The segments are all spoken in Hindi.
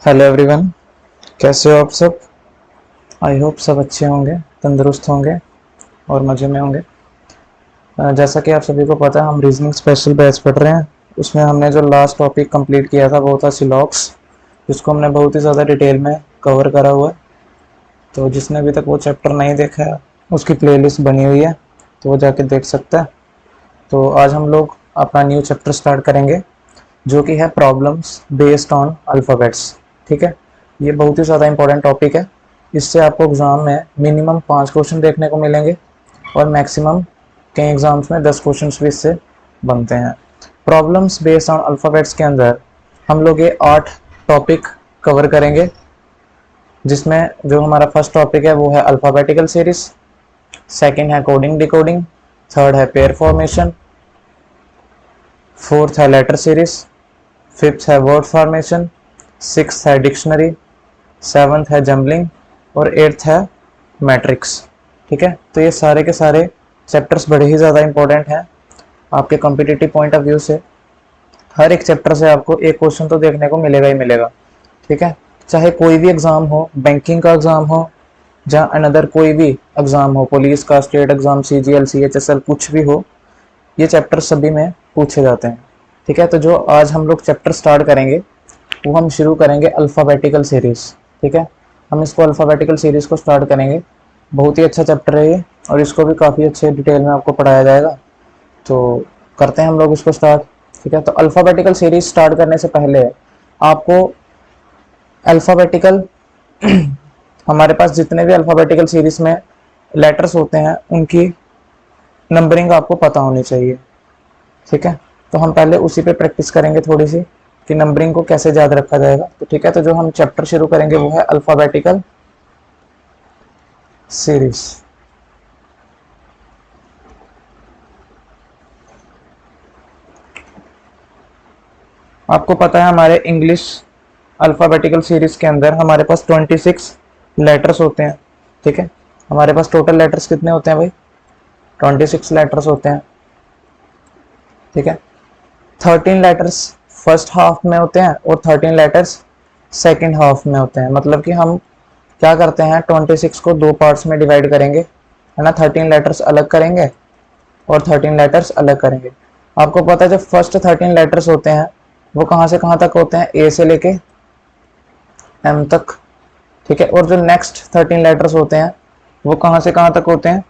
हेलो एवरीवन, कैसे हो आप सब। आई होप सब अच्छे होंगे, तंदुरुस्त होंगे और मज़े में होंगे। जैसा कि आप सभी को पता है, हम रीजनिंग स्पेशल बैच पढ़ रहे हैं। उसमें हमने जो लास्ट टॉपिक कंप्लीट किया था वो था सिलॉक्स, जिसको हमने बहुत ही ज़्यादा डिटेल में कवर करा हुआ है। तो जिसने अभी तक वो चैप्टर नहीं देखा है, उसकी प्लेलिस्ट बनी हुई है, तो वो जाके देख सकता है। तो आज हम लोग अपना न्यू चैप्टर स्टार्ट करेंगे, जो कि है प्रॉब्लम्स बेस्ड ऑन अल्फ़ाबेट्स। ठीक है, ये बहुत ही ज़्यादा इंपॉर्टेंट टॉपिक है। इससे आपको एग्ज़ाम में मिनिमम 5 क्वेश्चन देखने को मिलेंगे और मैक्सिमम कई एग्ज़ाम्स में 10 क्वेश्चन भी इससे बनते हैं। प्रॉब्लम्स बेस्ड ऑन अल्फ़ाबेट्स के अंदर हम लोग ये 8 टॉपिक कवर करेंगे, जिसमें जो हमारा फर्स्ट टॉपिक है वो है अल्फ़ाबेटिकल सीरीज, सेकंड है कोडिंग डिकोडिंग, थर्ड है पेयर फॉर्मेशन, फोर्थ है लेटर सीरीज, फिफ्थ है वर्ड फॉर्मेशन, सिक्स्थ है डिक्शनरी, सेवन्थ है जम्बलिंग और एट्थ है मैट्रिक्स। ठीक है, तो ये सारे के सारे चैप्टर्स बड़े ही ज़्यादा इंपॉर्टेंट हैं आपके कॉम्पिटिटिव पॉइंट ऑफ व्यू से। हर एक चैप्टर से आपको एक क्वेश्चन तो देखने को मिलेगा ही मिलेगा। ठीक है, चाहे कोई भी एग्ज़ाम हो, बैंकिंग का एग्ज़ाम हो, जहाँ अनदर कोई भी एग्ज़ाम हो, पुलिस का, स्टेट एग्ज़ाम, CGL CHSL, कुछ भी हो, ये चैप्टर सभी में पूछे जाते हैं। ठीक है, तो जो आज हम लोग चैप्टर स्टार्ट करेंगे वो हम शुरू करेंगे अल्फ़ाबेटिकल सीरीज़। ठीक है, हम इसको अल्फ़ाबेटिकल सीरीज़ को स्टार्ट करेंगे। बहुत ही अच्छा चैप्टर है ये, और इसको भी काफ़ी अच्छे डिटेल में आपको पढ़ाया जाएगा। तो करते हैं हम लोग इसको स्टार्ट। ठीक है, तो अल्फ़ाबेटिकल सीरीज़ स्टार्ट करने से पहले आपको अल्फ़ाबेटिकल हमारे पास जितने भी अल्फ़ाबेटिकल सीरीज़ में लेटर्स होते हैं उनकी नंबरिंग आपको पता होनी चाहिए। ठीक है, तो हम पहले उसी पे प्रैक्टिस करेंगे थोड़ी सी, कि नंबरिंग को कैसे याद रखा जाएगा। तो ठीक है, तो जो हम चैप्टर शुरू करेंगे वो है अल्फ़ाबेटिकल सीरीज। आपको पता है हमारे इंग्लिश अल्फ़ाबेटिकल सीरीज के अंदर हमारे पास 26 लेटर्स होते हैं। ठीक है, हमारे पास टोटल लेटर्स कितने होते हैं भाई? 26 लेटर्स होते हैं। ठीक है, 13 लेटर्स फर्स्ट हाफ में होते हैं और 13 लेटर्स सेकेंड हाफ में होते हैं। मतलब कि हम क्या करते हैं, 26 को दो पार्ट्स में डिवाइड करेंगे, है ना। 13 लेटर्स अलग करेंगे और 13 लेटर्स अलग करेंगे। आपको पता है जो फर्स्ट 13 लेटर्स होते हैं वो कहाँ से कहाँ तक होते हैं? ए से लेके एम तक। ठीक है, और जो नेक्स्ट 13 लेटर्स होते हैं वो कहाँ से कहाँ तक होते हैं?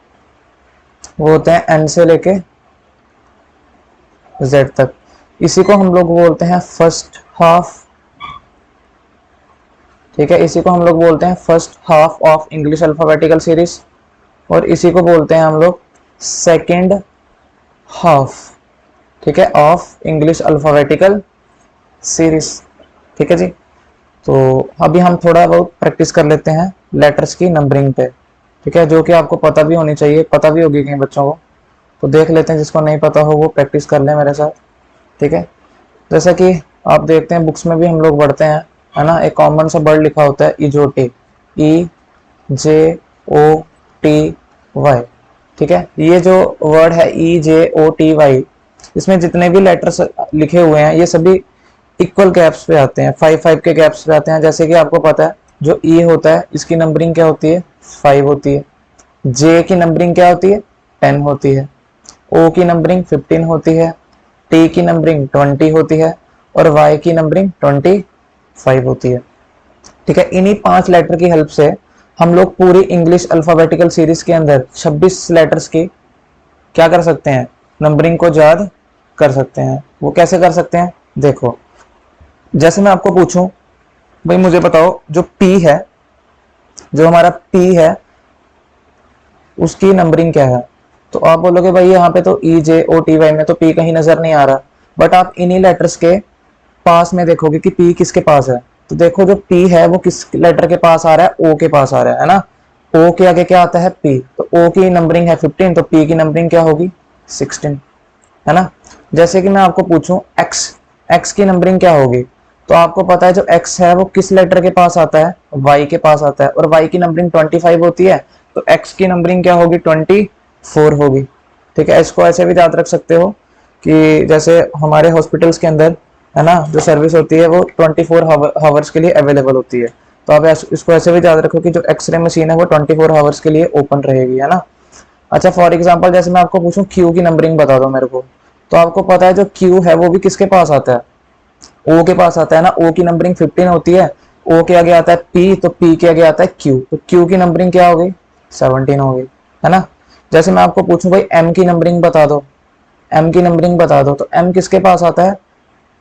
वो होते हैं एन से लेके जेड तक। इसी को हम लोग बोलते हैं फर्स्ट हाफ। ठीक है, इसी को हम लोग बोलते हैं first half of English alphabetical series, और इसी को बोलते हैं हम लोग सेकेंड हाफ, ठीक है, ऑफ इंग्लिश अल्फाबेटिकल सीरीज। ठीक है जी, तो अभी हम थोड़ा बहुत प्रैक्टिस कर लेते हैं लेटर्स की नंबरिंग पे। ठीक है, जो कि आपको पता भी होनी चाहिए, पता भी होगी कई बच्चों को। तो देख लेते हैं, जिसको नहीं पता हो वो प्रैक्टिस कर ले मेरे साथ। ठीक है, जैसा कि आप देखते हैं बुक्स में भी हम लोग पढ़ते हैं, है ना, एक कॉमन सा वर्ड लिखा होता है इजोटी, EJOTY। ठीक है, ये जो वर्ड है EJOTY, इसमें जितने भी लेटर्स लिखे हुए हैं ये सभी इक्वल गैप्स पे आते हैं, 5-5 के गैप्स पे आते हैं। जैसे कि आपको पता है जो E होता है इसकी नंबरिंग क्या होती है? 5 होती है। J की नंबरिंग क्या होती है? 10 होती है। O की नंबरिंग 15 होती है। T की नंबरिंग 20 होती है और Y की नंबरिंग 25 होती है। ठीक है, इन्हीं 5 लेटर की हेल्प से हम लोग पूरी इंग्लिश अल्फाबेटिकल सीरीज के अंदर 26 लेटर्स की क्या कर सकते हैं? नंबरिंग को याद कर सकते हैं। वो कैसे कर सकते हैं? देखो, जैसे मैं आपको पूछूं भाई मुझे बताओ जो P है, जो हमारा P है उसकी नंबरिंग क्या है? तो आप बोलोगे भाई यहाँ पे तो EJOTY में तो P कहीं नजर नहीं आ रहा, बट आप इन्हीं लेटर्स के पास में देखोगे कि P किसके पास है। तो देखो जो P है वो किस लेटर के पास आ रहा है? O के पास आ रहा है ना। O के आगे क्या आता है? P। तो O की नंबरिंग है 15, तो P की नंबरिंग क्या होगी? 16, है ना। जैसे कि मैं आपको पूछूं X की नंबरिंग क्या होगी? तो आपको पता है जो X है वो किस लेटर के पास आता है? Y के पास आता है, और Y की नंबरिंग 25 होती है, तो X की नंबरिंग क्या होगी? 24 होगी। ठीक है, इसको ऐसे भी याद रख सकते हो कि जैसे हमारे हॉस्पिटल्स के अंदर, है ना, जो सर्विस होती है वो 24 हावर्स के लिए अवेलेबल होती है। तो आप इसको ऐसे भी याद रखो कि जो एक्सरे मशीन है वो 24 हावर्स के लिए ओपन रहेगी, है ना। अच्छा, फॉर एग्जांपल जैसे मैं आपको पूछूं क्यू की नंबरिंग बता दो मेरे को, तो आपको पता है जो क्यू है वो भी किसके पास आता है, ओ के पास आता है ना। ओ की नंबरिंग 15 होती है, ओ के आगे आता है पी, तो पी के आगे आता है क्यू, तो क्यू की नंबरिंग क्या हो गई, 17 हो गई, है ना। जैसे मैं आपको पूछूं भाई एम की नंबरिंग बता दो, एम की नंबरिंग बता दो, तो एम किसके पास आता है,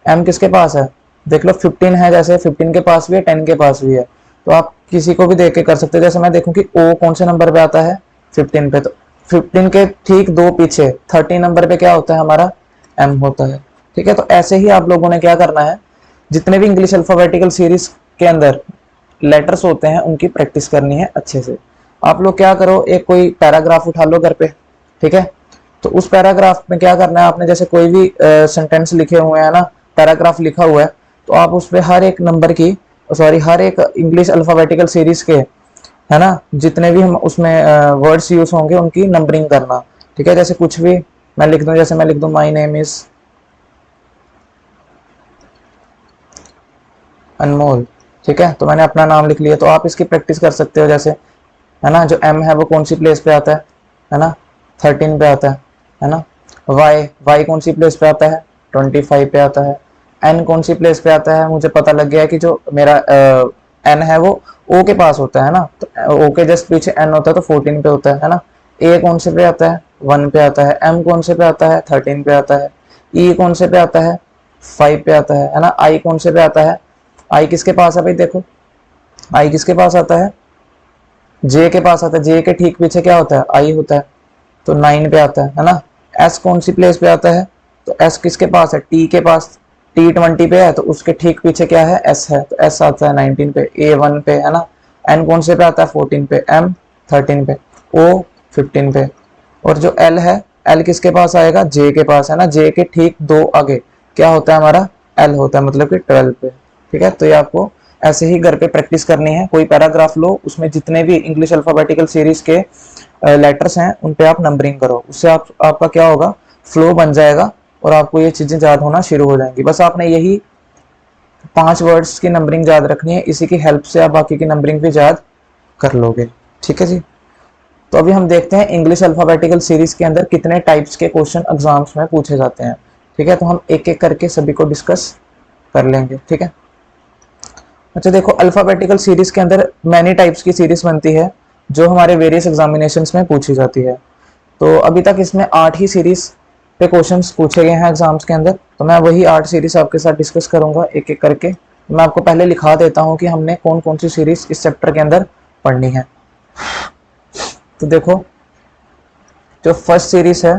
एम किसके पास है, देख लो 15 है, जैसे 15 के पास भी है, 10 के पास भी है, तो आप किसी को भी देख के कर सकते हो। जैसे मैं देखूं कि ओ कौन से नंबर पे आता है, 15 पे, तो 15 के ठीक दो पीछे 30 नंबर पे क्या होता है हमारा, एम होता है। ठीक है, तो ऐसे ही आप लोगों ने क्या करना है, जितने भी इंग्लिश अल्फाबेटिकल सीरीज के अंदर लेटर्स होते हैं उनकी प्रैक्टिस करनी है अच्छे से। आप लोग क्या करो, एक कोई पैराग्राफ उठा लो घर पे, ठीक है, तो उस पैराग्राफ में क्या करना है आपने, जैसे कोई भी सेंटेंस लिखे हुए हैं ना, पैराग्राफ लिखा हुआ है, तो आप उस पे हर एक नंबर की, सॉरी हर एक इंग्लिश अल्फाबेटिकल सीरीज के, है ना, जितने भी हम उसमें वर्ड्स यूज होंगे उनकी नंबरिंग करना। ठीक है, जैसे कुछ भी मैं लिख दूं, जैसे मैं लिख दूं माई नेम इज अनमोल, ठीक है, तो मैंने अपना नाम लिख लिया, तो आप इसकी प्रैक्टिस कर सकते हो। जैसे, है ना, जो एम है वो कौन सी प्लेस पे आता है ना, 13 पे आता है ना। वाई, वाई कौन सी प्लेस पे आता है, 25 पे आता है। एन कौन सी प्लेस पे आता है, मुझे पता लग गया है कि जो मेरा एन है वो ओ के पास होता है ना, तो ओ के जस्ट पीछे एन होता है, तो 14 पे होता है ना। ए कौन से पे आता है, 1 पे आता है। एम कौन से पे आता है, 13 पे आता है। ई कौन से पे आता है, 5 पे आता है ना। आई कौन से पे आता है, आई किसके पास है भाई, देखो आई किसके पास आता है, जे के पास आता है, जे के ठीक पीछे क्या होता है, आई होता है, तो 9 पे आता है ना। एस कौन सी प्लेस पे आता है, तो एस किसके पास है, टी के पास, टी 20 पे है, तो उसके ठीक पीछे क्या है, एस है, तो एस आता है 19 पे। ए 1 पे, है ना। एन कौन से पे आता है, 14 पे। एम 13 पे। ओ 15 पे। और जो एल है, एल किसके पास आएगा, जे के पास, है ना। जे के ठीक दो आगे क्या होता है हमारा, एल होता है, मतलब कि 12 पे। ठीक है, तो ये आपको ऐसे ही घर पे प्रैक्टिस करनी है। कोई पैराग्राफ लो, उसमें जितने भी इंग्लिश अल्फाबेटिकल सीरीज के लेटर्स हैं उन पे आप नंबरिंग करो, उससे आपका क्या होगा, फ्लो बन जाएगा और आपको ये चीजें याद होना शुरू हो जाएंगी। बस आपने यही 5 वर्ड्स की नंबरिंग याद रखनी है, इसी की हेल्प से आप बाकी की नंबरिंग भी याद कर लोगे। ठीक है जी। तो अभी हम देखते हैं इंग्लिश अल्फाबेटिकल सीरीज के अंदर कितने टाइप्स के क्वेश्चन एग्जाम्स में पूछे जाते हैं। ठीक है, तो हम एक एक करके सभी को डिस्कस कर लेंगे। ठीक है, अच्छा देखो, अल्फाबेटिकल सीरीज के अंदर मैनी टाइप्स की सीरीज बनती है जो हमारे वेरियस एग्जामिनेशंस में पूछी जाती है। तो अभी तक इसमें 8 ही सीरीज पे क्वेश्चंस पूछे गए हैं एग्जाम्स के अंदर, तो मैं वही 8 सीरीज आपके साथ डिस्कस करूंगा एक एक करके। मैं आपको पहले लिखा देता हूं कि हमने कौन कौन सी सीरीज इस चैप्टर के अंदर पढ़नी है। तो देखो, जो फर्स्ट सीरीज है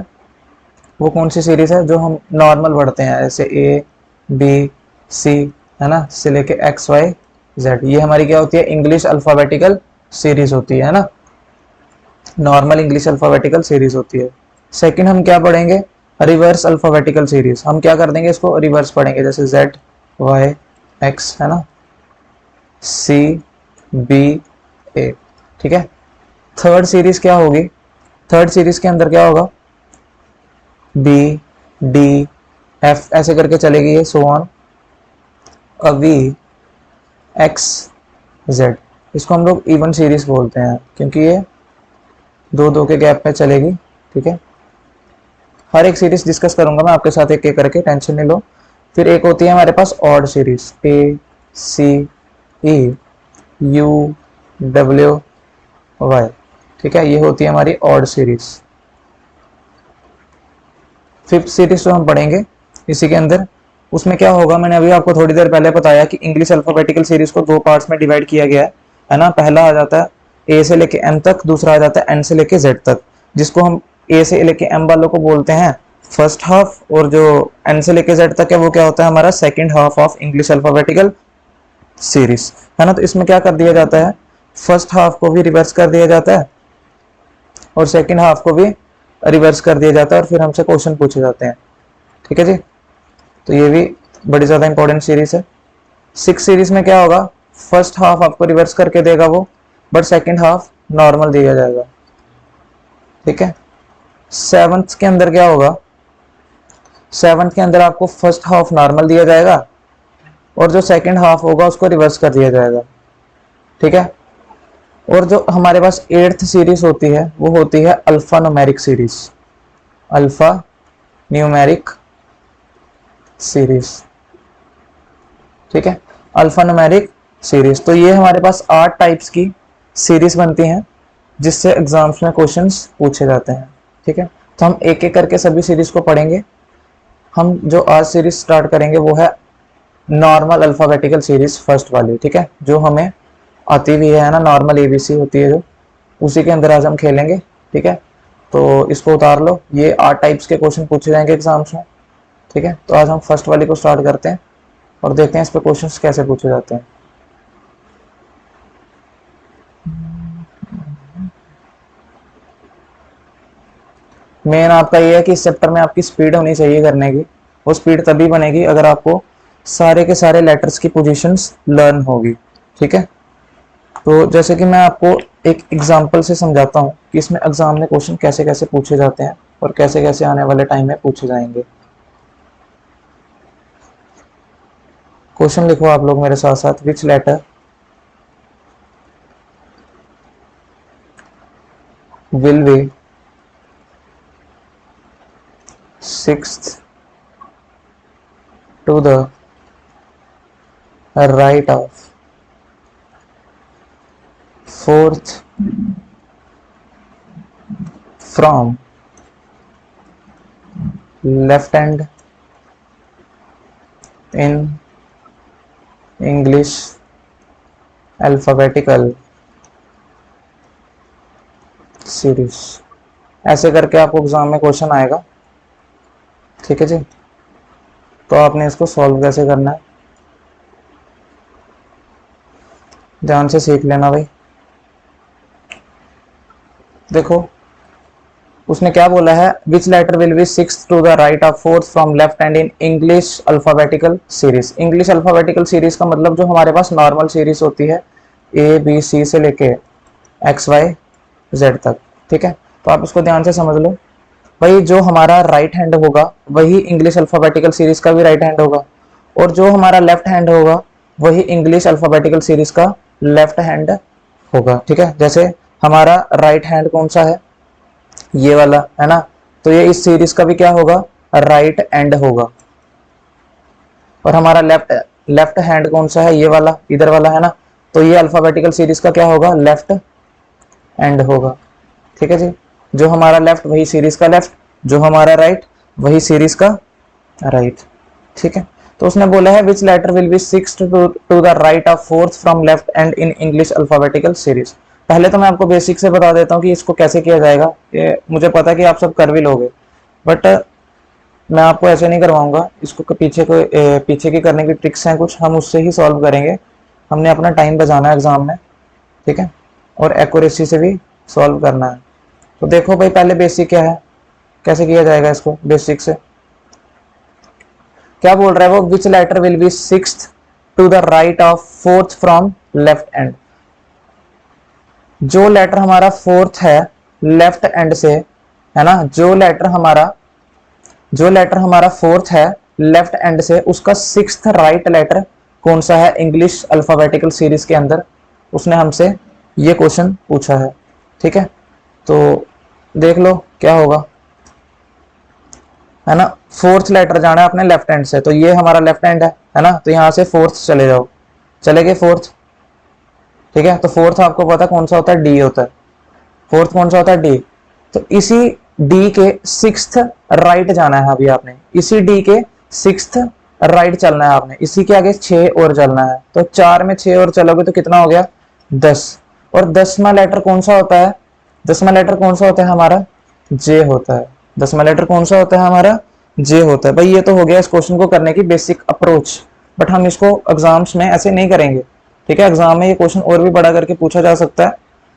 वो कौन सी सीरीज है, जो हम नॉर्मल पढ़ते हैं, जैसे ए बी सी, है ना, से लेके एक्स वाई जेड, ये हमारी क्या होती है, इंग्लिश अल्फाबेटिकल सीरीज होती है ना, नॉर्मल इंग्लिश अल्फाबेटिकल सीरीज होती है। सेकंड हम क्या पढ़ेंगे, रिवर्स अल्फाबेटिकल सीरीज, हम क्या कर देंगे, इसको रिवर्स पढ़ेंगे, जैसे जेड वाई एक्स, है ना, सी बी ए। ठीक है, थर्ड सीरीज क्या होगी, थर्ड सीरीज के अंदर क्या होगा, बी डी एफ ऐसे करके चलेगी ये, so on V X Z. इसको हम लोग इवन सीरीज बोलते हैं क्योंकि ये दो दो के गैप में चलेगी। ठीक है, हर एक सीरीज डिस्कस करूंगा मैं आपके साथ एक एक करके, टेंशन नहीं लो। फिर एक होती है हमारे पास ऑड सीरीज, ए सी ई यू डब्ल्यू वाई। ठीक है, ये होती है हमारी ऑड सीरीज। फिफ्थ सीरीज जो हम पढ़ेंगे इसी के अंदर, उसमें क्या होगा, मैंने अभी आपको थोड़ी देर पहले बताया कि इंग्लिश अल्फाबेटिकल सीरीज को 2 पार्ट्स में डिवाइड किया गया है ना। पहला आ जाता है ए से लेके एम तक, दूसरा आ जाता है एन से लेके जेड तक, जिसको हम ए से लेके एम वालों को बोलते हैं फर्स्ट हाफ, और जो एन से लेके जेड तक है वो क्या होता है हमारा second half of English alphabetical series, है ना। तो इसमें क्या कर दिया जाता है, फर्स्ट हाफ को भी रिवर्स कर दिया जाता है और सेकेंड हाफ को भी रिवर्स कर दिया जाता है, और फिर हमसे क्वेश्चन पूछे जाते हैं। ठीक है जी, तो ये भी बड़ी ज्यादा इंपॉर्टेंट सीरीज है। 6 सीरीज में क्या होगा, फर्स्ट हाफ आपको रिवर्स करके देगा वो, बट सेकंड हाफ नॉर्मल दिया जाएगा। ठीक है, 7th के अंदर क्या होगा, 7th के अंदर आपको फर्स्ट हाफ नॉर्मल दिया जाएगा और जो सेकंड हाफ होगा उसको रिवर्स कर दिया जाएगा, ठीक है। और जो हमारे पास 8th सीरीज होती है वो होती है alpha numeric series, alpha numeric series, ठीक है, अल्फा न्यूमेरिक सीरीज। तो ये हमारे पास 8 टाइप्स की सीरीज बनती हैं जिससे एग्जाम्स में क्वेश्चंस पूछे जाते हैं, ठीक है। तो हम एक एक करके सभी सीरीज को पढ़ेंगे। हम जो आज सीरीज स्टार्ट करेंगे वो है नॉर्मल अल्फाबेटिकल सीरीज फर्स्ट वाली, ठीक है, जो हमें आती भी है ना, नॉर्मल एबीसी होती है जो, उसी के अंदर आज हम खेलेंगे, ठीक है। तो इसको उतार लो, ये 8 टाइप्स के क्वेश्चन पूछे जाएंगे एग्जाम्स में, ठीक है। तो आज हम फर्स्ट वाली को स्टार्ट करते हैं और देखते हैं इस पे क्वेश्चंस कैसे पूछे जाते हैं। मेन आपका ये है कि इस चैप्टर में आपकी स्पीड होनी चाहिए करने की। वो स्पीड तभी बनेगी अगर आपको सारे के सारे लेटर्स की पोजीशंस लर्न होगी, ठीक है। तो जैसे कि मैं आपको एक एग्जांपल से समझाता हूँ कि इसमें एग्जाम में क्वेश्चन कैसे कैसे पूछे जाते हैं और कैसे कैसे आने वाले टाइम में पूछे जाएंगे। क्वेश्चन लिखो आप लोग मेरे साथ साथ। Which letter will be 6th to the right of 4th from left hand in English alphabetical series। ऐसे करके आपको एग्जाम में क्वेश्चन आएगा, ठीक है जी। तो आपने इसको सॉल्व कैसे करना है ध्यान से सीख लेना भाई। देखो उसने क्या बोला है, which letter will be 6th to the right of 4th from left hand in English alphabetical series. English alphabetical series का मतलब जो हमारे पास नॉर्मल सीरीज होती है ABC से लेके XYZ तक, ठीक है। तो आप इसको ध्यान से समझ लो भाई, जो हमारा राइट हैंड होगा वही इंग्लिश अल्फाबेटिकल सीरीज का भी राइट हैंड होगा और जो हमारा लेफ्ट हैंड होगा वही इंग्लिश अल्फाबेटिकल सीरीज का लेफ्ट हैंड होगा, ठीक है। जैसे हमारा राइट हैंड कौन सा है, ये वाला है ना, तो ये इस सीरीज का भी क्या होगा, राइट एंड होगा। और हमारा लेफ्ट हैंड कौन सा है, ये वाला इधर वाला है ना, तो ये अल्फाबेटिकल सीरीज का क्या होगा, लेफ्ट एंड होगा, ठीक है जी। जो हमारा लेफ्ट वही सीरीज का लेफ्ट, जो हमारा राइट वही सीरीज का राइट, ठीक है। तो उसने बोला है which letter will be 6th to the right of 4th from left end in English alphabetical series. पहले तो मैं आपको बेसिक से बता देता हूँ कि इसको कैसे किया जाएगा। ये मुझे पता है कि आप सब कर भी लोगे, बट मैं आपको ऐसे नहीं करवाऊंगा। इसको पीछे की करने की ट्रिक्स हैं कुछ, हम उससे ही सॉल्व करेंगे। हमने अपना टाइम बचाना है एग्जाम में, ठीक है, और एक्यूरेसी से भी सॉल्व करना है। तो देखो भाई पहले बेसिक क्या है, कैसे किया जाएगा इसको बेसिक से। क्या बोल रहा है वो, which letter will be 6th to the right of 4th from left end. जो लेटर हमारा 4th है लेफ्ट एंड से, है ना, जो लेटर हमारा 4th है लेफ्ट एंड से, उसका 6th राइट लेटर कौन सा है इंग्लिश अल्फाबेटिकल सीरीज के अंदर, उसने हमसे ये क्वेश्चन पूछा है, ठीक है। तो देख लो क्या होगा, है ना। 4th लेटर जाना है अपने लेफ्ट हैंड से, तो ये हमारा लेफ्ट हैंड है ना, तो यहां से 4th चले जाओ, चले गए 4th, ठीक है। तो 4th आपको पता कौन सा होता है, डी होता है। 4th कौन सा होता है, डी। तो इसी डी के 6th राइट जाना है अभी आपने, इसी डी के 6th राइट चलना है आपने, इसी के आगे 6 और चलना है। तो 4 में 6 और चलोगे तो कितना हो गया, 10। और 10वां लेटर कौन सा होता है, 10वां लेटर कौन सा होता है हमारा, जे होता है। 10वां लेटर कौन सा होता है हमारा, जे होता है। भाई ये तो हो गया इस क्वेश्चन को करने की बेसिक अप्रोच, बट हम इसको एग्जाम्स में ऐसे नहीं करेंगे, ठीक है। एग्जाम में ये क्वेश्चन और भी बड़ा करके पूछा जा सकता है,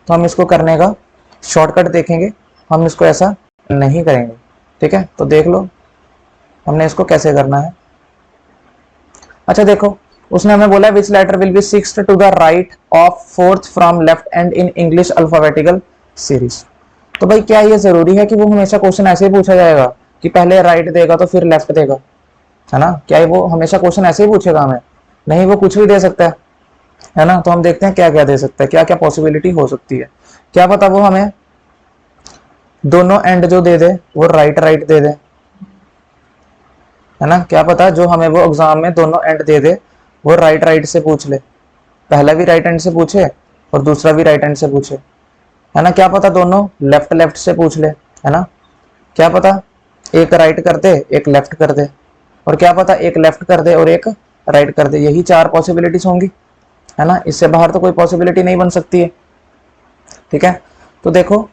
तो हम इसको करने का शॉर्टकट देखेंगे, हम इसको ऐसा नहीं करेंगे, ठीक है। तो देख लो हमने इसको कैसे करना है। अच्छा देखो, उसने हमें बोला which letter will be 6th to the right of 4th from left end in English alphabetical series. तो भाई क्या ये जरूरी है कि वो हमेशा क्वेश्चन ऐसे ही पूछा जाएगा, कि पहले राइट देगा तो फिर लेफ्ट देगा, है ना? क्या वो हमेशा क्वेश्चन ऐसे ही पूछेगा हमें? नहीं, वो कुछ भी दे सकता है ना? तो हम देखते हैं क्या क्या दे सकता है, क्या क्या पॉसिबिलिटी हो सकती है। क्या पता वो हमें दोनों एंड जो दे दे वो राइट राइट दे दे, है ना? क्या पता जो हमें वो एग्जाम में दोनों एंड दे दे वो राइट राइट से पूछ ले, पहला भी राइट हैंड से पूछे और दूसरा भी राइट हैंड से पूछे, है ना? क्या पता दोनों लेफ्ट लेफ्ट से पूछ ले, है ना? क्या पता एक राइट कर दे एक लेफ्ट कर दे, और क्या पता एक लेफ्ट कर दे और एक राइट कर दे। यही चार पॉसिबिलिटीज होंगी, है ना? इससे बाहर तो कोई पॉसिबिलिटी नहीं बन सकती है। ठीक है, तो देखो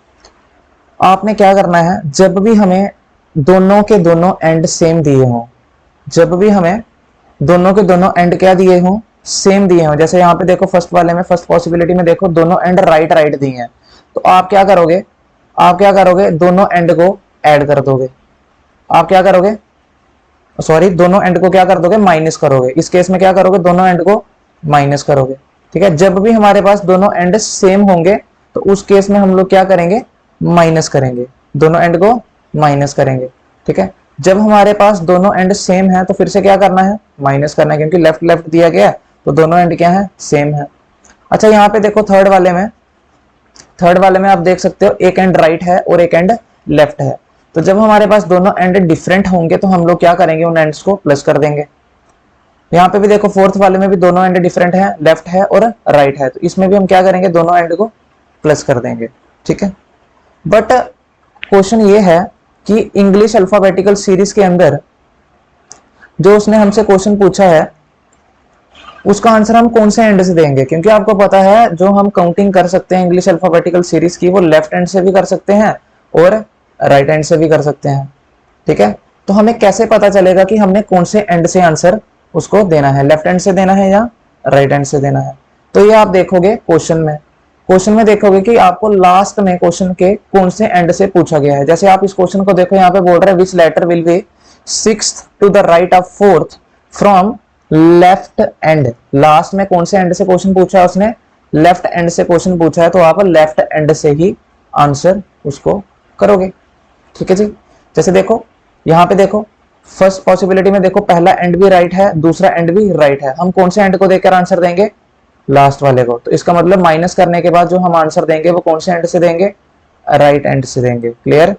आपने क्या करना है, जब भी हमें दोनों के दोनों एंड सेम दिए हों, जब भी हमें दोनों के दोनों एंड क्या दिए हों, सेम दिए हों, जैसे यहाँ पे देखो फर्स्ट वाले में, फर्स्ट पॉसिबिलिटी में देखो दोनों एंड राइट राइट दिए हैं, तो आप क्या करोगे, आप क्या करोगे, दोनों एंड को ऐड कर दोगे। आप क्या करोगे, सॉरी, दोनों एंड को क्या कर दोगे, माइनस करोगे। इस केस में क्या करोगे, दोनों एंड को माइनस करोगे। ठीक है, जब भी हमारे पास दोनों एंड सेम होंगे तो उस केस में हम लोग क्या करेंगे, माइनस करेंगे, दोनों एंड को माइनस करेंगे। ठीक है, जब हमारे पास दोनों एंड सेम है तो फिर से क्या करना है, माइनस करना है, क्योंकि लेफ्ट लेफ्ट दिया गया है तो दोनों एंड क्या है, सेम है। अच्छा, यहाँ पे देखो थर्ड वाले में, थर्ड वाले में आप देख सकते हो एक एंड राइट है और एक एंड लेफ्ट है, तो जब हमारे पास दोनों एंड डिफरेंट होंगे तो हम लोग क्या करेंगे, उन एंड्स को प्लस कर देंगे। यहाँ पे भी देखो फोर्थ वाले में भी दोनों एंड डिफरेंट है, लेफ्ट है और राइट है, तो इसमें भी हम क्या करेंगे, दोनों एंड को प्लस कर देंगे। ठीक है, बट क्वेश्चन ये है कि इंग्लिश अल्फाबेटिकल सीरीज के अंदर जो उसने हमसे क्वेश्चन पूछा है उसका आंसर हम कौन से एंड से देंगे, क्योंकि आपको पता है जो हम काउंटिंग कर सकते हैं इंग्लिश अल्फाबेटिकल सीरीज की वो लेफ्ट हैंड से भी कर सकते हैं और राइट हैंड से भी कर सकते हैं। ठीक है, तो हमें कैसे पता चलेगा कि हमने कौन से एंड से आंसर उसको देना है, लेफ्ट हैंड से देना है या राइट हैंड से देना है? तो ये आप देखोगे क्वेश्चन में, क्वेश्चन में देखोगे कि आपको लास्ट में क्वेश्चन के कौन से एंड से पूछा गया है। जैसे आप इस क्वेश्चन को देखो, यहाँ पे बोल रहा है which letter will be sixth to the right of fourth from left end, last में कौन से एंड से क्वेश्चन पूछा है उसने, लेफ्ट एंड से क्वेश्चन पूछा है, तो आप लेफ्ट एंड से ही आंसर उसको करोगे। ठीक है जी, जैसे देखो यहाँ पे देखो फर्स्ट पॉसिबिलिटी में देखो पहला एंड भी राइट है दूसरा एंड भी राइट है, हम कौन से एंड को देखकर आंसर देंगे, लास्ट वाले को, तो इसका मतलब माइनस करने के बाद जो हम आंसर देंगे वो कौन से एंड से देंगे, राइट एंड से देंगे। क्लियर?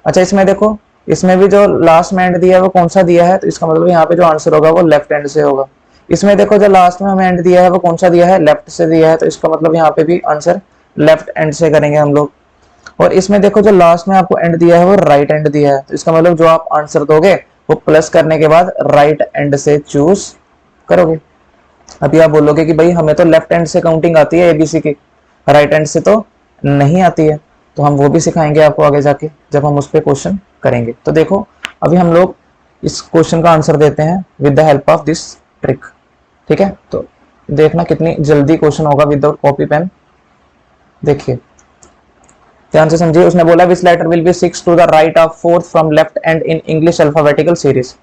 अच्छा, इसमें देखो इसमें भी जो लास्ट में एंड दिया है वो कौन सा दिया है, तो इसका मतलब यहाँ पे जो आंसर होगा वो लेफ्ट एंड से होगा। इसमें देखो जो लास्ट में हमें एंड दिया है वो कौन सा दिया है, लेफ्ट से दिया है, तो इसका मतलब यहाँ पे भी आंसर लेफ्ट एंड से करेंगे हम लोग। और इसमें देखो जो लास्ट में आपको एंड दिया है वो राइट एंड दिया है, तो इसका मतलब जो आप आंसर दोगे वो प्लस करने के बाद राइट एंड से चूज करोगे। अभी आप बोलोगे कि भाई हमें तो लेफ्ट हैंड से काउंटिंग आती है एबीसी की, राइट हैंड से तो नहीं आती है, तो हम वो भी सिखाएंगे आपको आगे जाके जब हम उस पर क्वेश्चन करेंगे। तो देखो अभी हम लोग इस क्वेश्चन का आंसर देते हैं with the help of this trick. ठीक है, तो देखना कितनी जल्दी क्वेश्चन होगा विदाउट कॉपी पेन। देखिए ध्यान से समझिए, उसने बोला which letter will be six to the right of fourth from left end in English alphabetical series.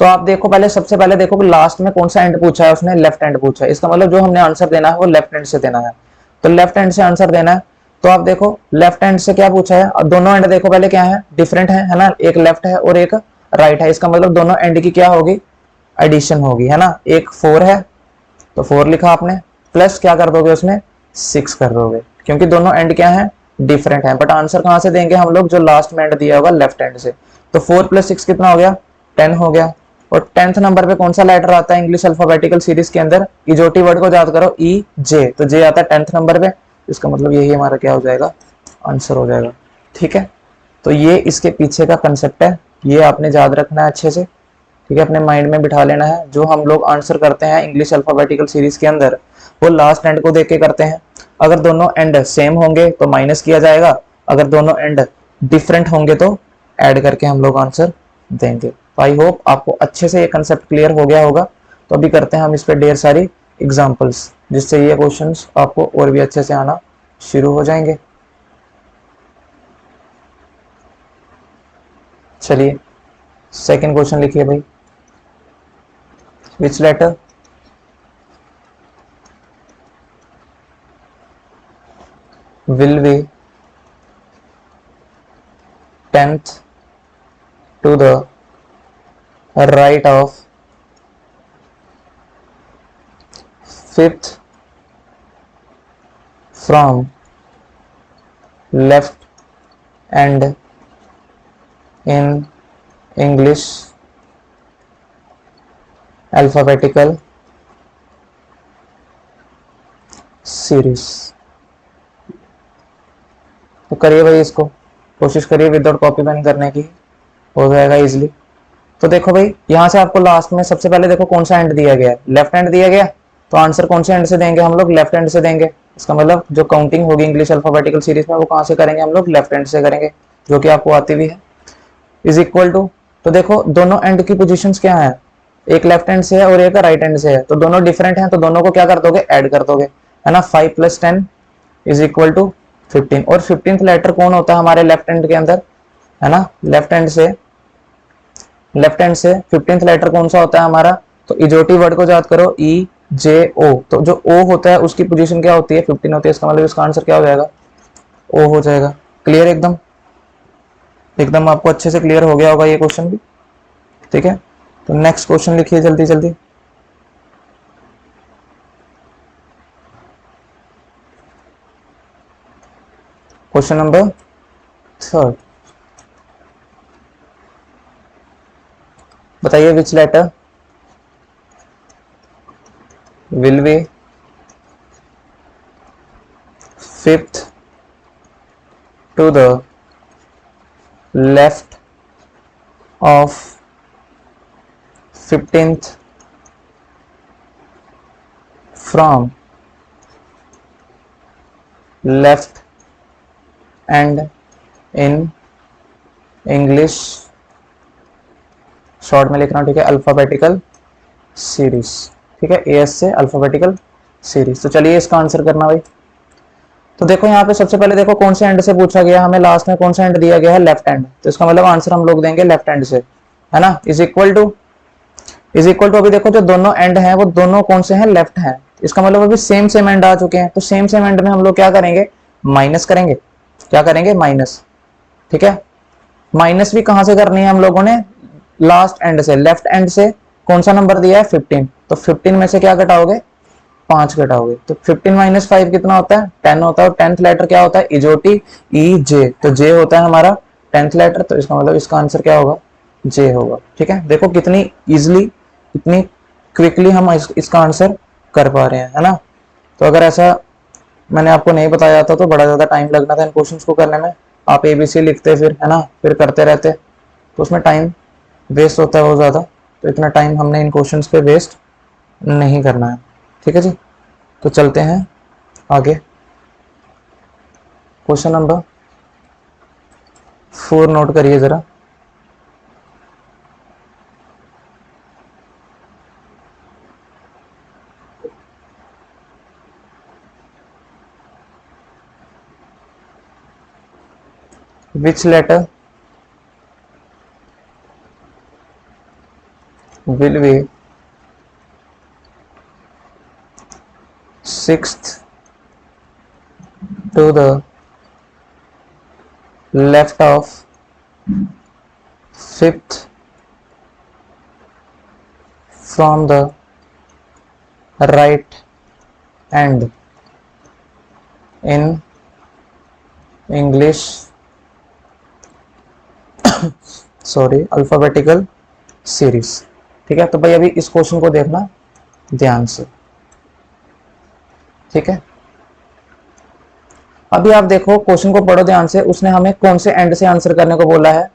तो आप देखो पहले, सबसे पहले देखो कि लास्ट में कौन सा एंड पूछा है उसने, लेफ्ट एंड पूछा है, इसका मतलब जो हमने आंसर देना है वो लेफ्ट एंड से देना है, तो लेफ्ट एंड से आंसर देना है। तो आप देखो लेफ्ट हैंड से क्या पूछा है, और दोनों एंड देखो पहले क्या है, डिफरेंट है ना, एक लेफ्ट है और एक राइट है, इसका मतलब दोनों एंड की क्या होगी, एडिशन होगी, है ना। एक 4 है तो 4 लिखा आपने, प्लस क्या कर दोगे उसमें 6 कर दोगे, क्योंकि दोनों एंड क्या है, डिफरेंट है। बट आंसर कहां से देंगे हम लोग, जो लास्ट में एंड दिया होगा लेफ्ट हैंड से। तो 4 + 6 कितना हो गया, 10 हो गया। और 10th नंबर पे कौन सा लेटर आता है इंग्लिश अल्फाबेटिकल सीरीज के अंदर, इजोटी वर्ड को याद करो, ई जे, तो जे आता है 10th नंबर पे, इसका मतलब यही हमारा क्या हो जाएगा, आंसर हो जाएगा। ठीक है, तो ये इसके पीछे का कंसेप्ट है, ये आपने याद रखना है अच्छे से। ठीक है, अपने माइंड में बिठा लेना है, जो हम लोग आंसर करते हैं इंग्लिश अल्फाबेटिकल सीरीज के अंदर वो लास्ट एंड को देख के करते हैं। अगर दोनों एंड सेम होंगे तो माइनस किया जाएगा, अगर दोनों एंड डिफरेंट होंगे तो ऐड करके हम लोग आंसर देंगे। आई होप आपको अच्छे से ये कंसेप्ट क्लियर हो गया होगा। तो अभी करते हैं हम इस पर ढेर सारी एग्जाम्पल्स, जिससे ये क्वेश्चंस आपको और भी अच्छे से आना शुरू हो जाएंगे। चलिए सेकंड क्वेश्चन लिखिए भाई, which letter will be 10th to the right of fifth from left end in English alphabetical series. तो करिए भाई, इसको कोशिश करिए विदाउट कॉपी पेन करने की, हो जाएगा इजीली। तो देखो भाई, यहां से आपको लास्ट में सबसे पहले देखो कौन सा एंड दिया गया है, लेफ्ट हैंड दिया गया, तो आंसर कौन से एंड से देंगे हम लोग, लेफ्ट हैंड से देंगे। इसका मतलब जो काउंटिंग होगी इंग्लिश अल्फाबेटिकल सीरीज में वो कहां से करेंगे हम लोग, लेफ्ट हैंड से करेंगे, जो कि आपको आती भी है। इज इक्वल टू, तो देखो दोनों एंड की पोजीशंस क्या है, एक लेफ्ट हैंड से है और एक राइट हैंड से है, तो दोनों डिफरेंट हैं, तो दोनों को क्या कर दोगे, ऐड कर दोगे, है ना। 5 + 10 इज इक्वल टू 15। और 15th लेटर कौन होता है हमारे लेफ्ट हैंड के अंदर, है ना। लेफ्ट हैंड से 15th लेटर कौन सा होता है हमारा, तो इजोटी वर्ड को याद करो, ई जे ओ, तो जो ओ होता है उसकी पोजीशन क्या होती है, 15 होती है। इसका मतलब इसका आंसर क्या हो जाएगा, ओ हो जाएगा। क्लियर, एकदम एकदम आपको अच्छे से क्लियर हो गया होगा ये क्वेश्चन भी, ठीक है। तो नेक्स्ट क्वेश्चन लिखिए जल्दी जल्दी। क्वेश्चन नंबर 3, बताइए which letter will be fifth to the left of 15th from left end in English, short में लिखना, ठीक है, अल्फाबेटिकल सीरीज, ठीक है, एएस से अल्फाबेटिकल सीरीज। तो चलिए इसका आंसर करना भाई। तो देखो यहाँ पे सबसे पहले देखो कौन से एंड से पूछा गया हमें, लास्ट में कौन सा एंड दिया गया है, लेफ्ट हैंड, तो इसका मतलब आंसर हम लोग देंगे लेफ्ट हैंड से, है ना। इज इक्वल टू अभी देखो जो दोनों एंड हैं वो दोनों कौन से हैं, लेफ्ट हैं, इसका मतलब अभी सेम सेम एंड आ चुके हैं, तो सेम सेम एंड में हम लोग क्या करेंगे, माइनस करेंगे, क्या करेंगे, माइनस, ठीक है। माइनस भी कहां से करनी है हम लोगों ने, लास्ट एंड से, लेफ्ट एंड से कौन सा नंबर दिया है, 15, तो 15 में से क्या घटाओगे, 5 घटाओगे, तो 15 - 5 कितना होता है, 10 होता है। और 10th लेटर क्या होता है, इजोटी, ई जे, तो जे होता है हमारा 10th लेटर, तो इसका मतलब इसका आंसर क्या होगा, जे होगा, ठीक है। देखो कितनी इजिली, कितनी क्विकली हम इसका आंसर कर पा रहे हैं, है ना। तो अगर ऐसा मैंने आपको नहीं बताया था तो बड़ा ज्यादा टाइम लगना था इन क्वेश्चंस को करने में, आप एबीसी लिखते फिर, है ना, फिर करते रहते, तो उसमें टाइम वेस्ट होता है बहुत ज़्यादा, तो इतना टाइम हमने इन क्वेश्चंस पे वेस्ट नहीं करना है, ठीक है जी। तो चलते हैं आगे, क्वेश्चन नंबर 4 नोट करिए जरा। विच letter will be 6th to the left of 5th from the right and in English sorry alphabetical series, ठीक है। तो भाई अभी इस क्वेश्चन को देखना ध्यान से, ठीक है। अभी आप देखो क्वेश्चन को पढ़ो ध्यान से, उसने हमें कौन से एंड से आंसर करने को बोला है,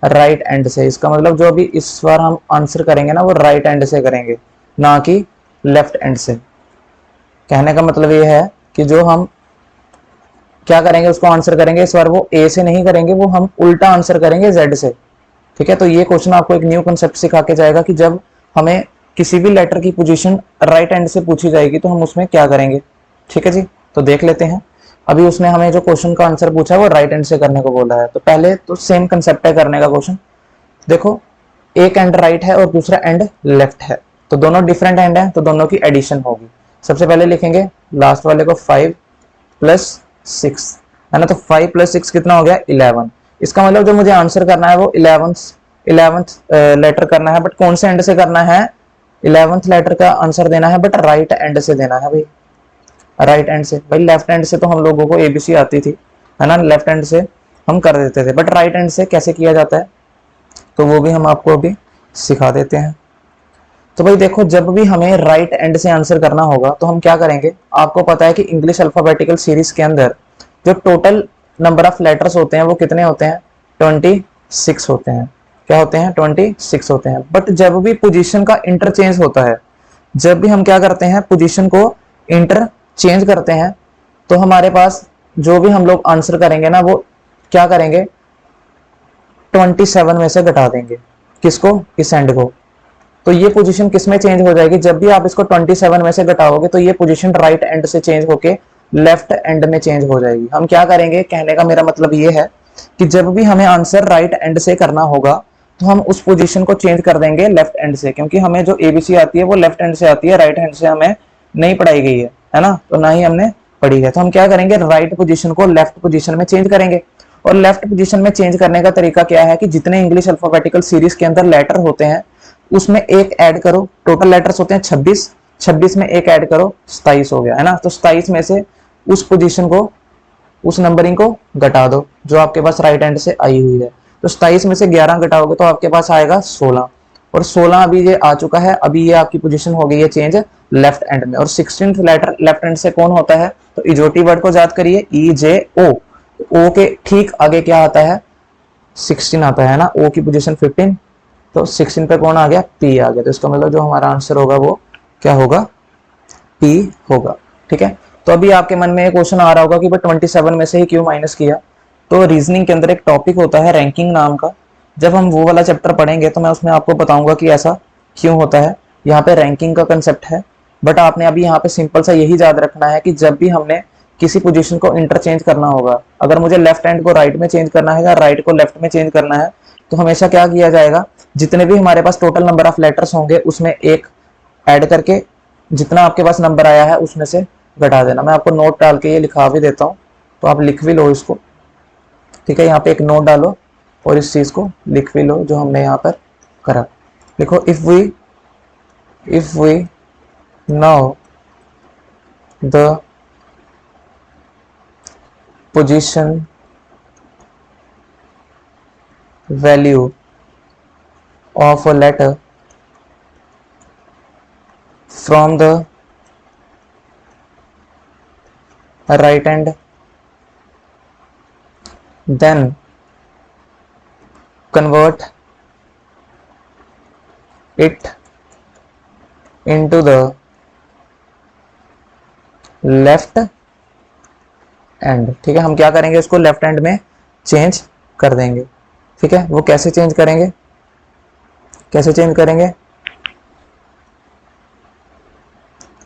राइट एंड से। इसका मतलब जो अभी इस बार हम आंसर करेंगे ना वो राइट एंड से करेंगे, ना कि लेफ्ट एंड से। कहने का मतलब ये है कि जो हम क्या करेंगे, उसको आंसर करेंगे इस बार वो ए से नहीं करेंगे, वो हम उल्टा आंसर करेंगे जेड से, ठीक है। तो ये क्वेश्चन आपको एक न्यू कंसेप्ट सिखा के जाएगा कि जब हमें किसी भी लेटर की पोजीशन राइट एंड से पूछी जाएगी तो हम उसमें क्या करेंगे, ठीक है जी। तो देख लेते हैं, अभी उसने हमें जो क्वेश्चन का आंसर पूछा है वो राइट एंड से करने को बोला है। तो पहले तो सेम कंसेप्ट है करने का क्वेश्चन, देखो एक एंड राइट है और दूसरा एंड लेफ्ट है, तो दोनों डिफरेंट एंड है, तो दोनों की एडिशन होगी। सबसे पहले लिखेंगे लास्ट वाले को 5 + 6, है ना, तो 5 + 6 कितना हो गया, 11। इसका मतलब जो मुझे आंसर करना है वो 11 11th लेटर करना है, बट कौन से एंड से करना है, 11th लेटर का आंसर देना है, बट राइट एंड से देना है भाई, राइट एंड से। भाई लेफ्ट एंड से तो हम लोगों को एबीसी आती थी, है ना, लेफ्ट एंड से हम कर देते थे, बट राइट एंड से कैसे किया जाता है तो वो भी हम आपको अभी सिखा देते हैं। तो भाई देखो, जब भी हमें राइट एंड से आंसर करना होगा तो हम क्या करेंगे, आपको पता है कि इंग्लिश अल्फाबेटिकल सीरीज के अंदर जो टोटल नंबर ऑफ लेटर्स होते हैं वो कितने होते हैं, 26 होते हैं। क्या होते हैं, 26 होते हैं। बट जब भी पोजीशन का इंटरचेंज होता है, जब भी हम क्या करते हैं, पोजीशन को इंटरचेंज करते हैं, तो हमारे पास जो भी हम लोग आंसर करेंगे ना, वो क्या करेंगे, 27 में से घटा देंगे। किसको, इस एंड को। तो ये पोजीशन किस में चेंज हो जाएगी, जब भी आप इसको 27 में से घटाओगे तो ये पोजीशन राइट एंड से चेंज होके लेफ्ट एंड में चेंज हो जाएगी। हम क्या करेंगे, कहने का मेरा मतलब ये है कि जब भी हमें आंसर राइट एंड से करना होगा तो हम उस पोजीशन को चेंज कर देंगे लेफ्ट एंड से, क्योंकि हमें जो एबीसी आती है वो लेफ्ट एंड से आती है, राइट हैंड से हमें नहीं पढ़ाई गई है ना, तो ना ही हमने पढ़ी है। तो हम क्या करेंगे, राइट पोजीशन को लेफ्ट पोजीशन में चेंज करेंगे। और लेफ्ट पोजीशन में चेंज करने का तरीका क्या है कि जितने इंग्लिश अल्फाबेटिकल सीरीज के अंदर लेटर होते हैं उसमें एक ऐड करो, टोटल लेटर्स होते हैं 26, 26 में एक ऐड करो, 27 हो गया, है ना। तो 27 में से उस पोजीशन को, उस नंबरिंग को घटा दो जो आपके पास राइट हैंड से आई हुई है। तो 27 में से 11 घटाओगे तो आपके पास आएगा 16, और 16 अभी ये आ चुका है, अभी ये आपकी पोजीशन हो गई है चेंज लेफ्ट एंड में। और 16th लेटर लेफ्ट हैंड से कौन होता है, तो इजोटी वर्ड को याद करिए, ई जे ओ, ओ के ठीक आगे क्या आता है, 16 आता है ना, ओ की पोजीशन 15, तो 16 पे कौन आ गया, पी आ गया। तो इसका मतलब जो हमारा आंसर होगा वो क्या होगा, पी होगा। ठीक है, तो अभी आपके मन में एक क्वेश्चन आ रहा होगा कि 27 में से ही क्यों माइनस किया। तो रीजनिंग के अंदर एक टॉपिक होता है रैंकिंग नाम का, जब हम वो वाला चैप्टर पढ़ेंगे तो मैं उसमें आपको बताऊंगा कि ऐसा क्यों होता है। यहाँ पे रैंकिंग का कंसेप्ट है, बट आपने अभी यहाँ पे सिंपल सा यही याद रखना है कि जब भी हमने किसी पोजीशन को इंटरचेंज करना होगा, अगर मुझे लेफ्ट हैंड को राइट में चेंज करना है या राइट को लेफ्ट में चेंज करना है, तो हमेशा क्या किया जाएगा, जितने भी हमारे पास टोटल नंबर ऑफ लेटर्स होंगे उसमें एक ऐड करके जितना आपके पास नंबर आया है उसमें से घटा देना। मैं आपको नोट डाल के ये लिखा भी देता हूँ, तो आप लिख भी लो इसको। ठीक है, यहाँ पे एक नोट डालो और इस चीज को लिख भी लो जो हमने यहाँ पर करा। देखो, if we know the position value of a letter from the right hand, then convert it into the left hand। ठीक है, हम क्या करेंगे, इसको लेफ्ट हैंड में चेंज कर देंगे। ठीक है, वो कैसे चेंज करेंगे, कैसे चेंज करेंगे,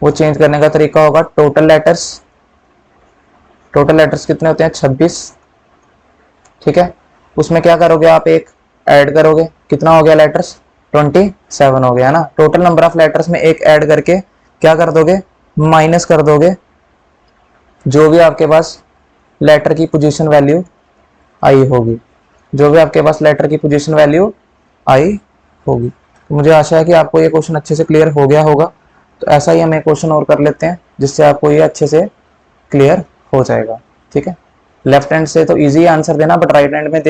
वो चेंज करने का तरीका होगा टोटल लेटर्स, टोटल लेटर्स कितने होते हैं, 26। ठीक है, उसमें क्या करोगे आप, एक ऐड करोगे, कितना हो गया लेटर्स, 27 हो गया ना। टोटल नंबर ऑफ लेटर्स में एक ऐड करके क्या कर दोगे, माइनस कर दोगे जो भी आपके पास लेटर की पोजीशन वैल्यू आई होगी, जो भी आपके पास लेटर की पोजीशन वैल्यू आई होगी। तो मुझे आशा है कि आपको ये क्वेश्चन अच्छे से क्लियर हो गया होगा। तो ऐसा ही हम एक क्वेश्चन और कर लेते हैं जिससे आपको ये अच्छे से क्लियर हो जाएगा। ठीक है, लेफ्ट हैंड से तो इजी आंसर देना, बट राइट हैंड में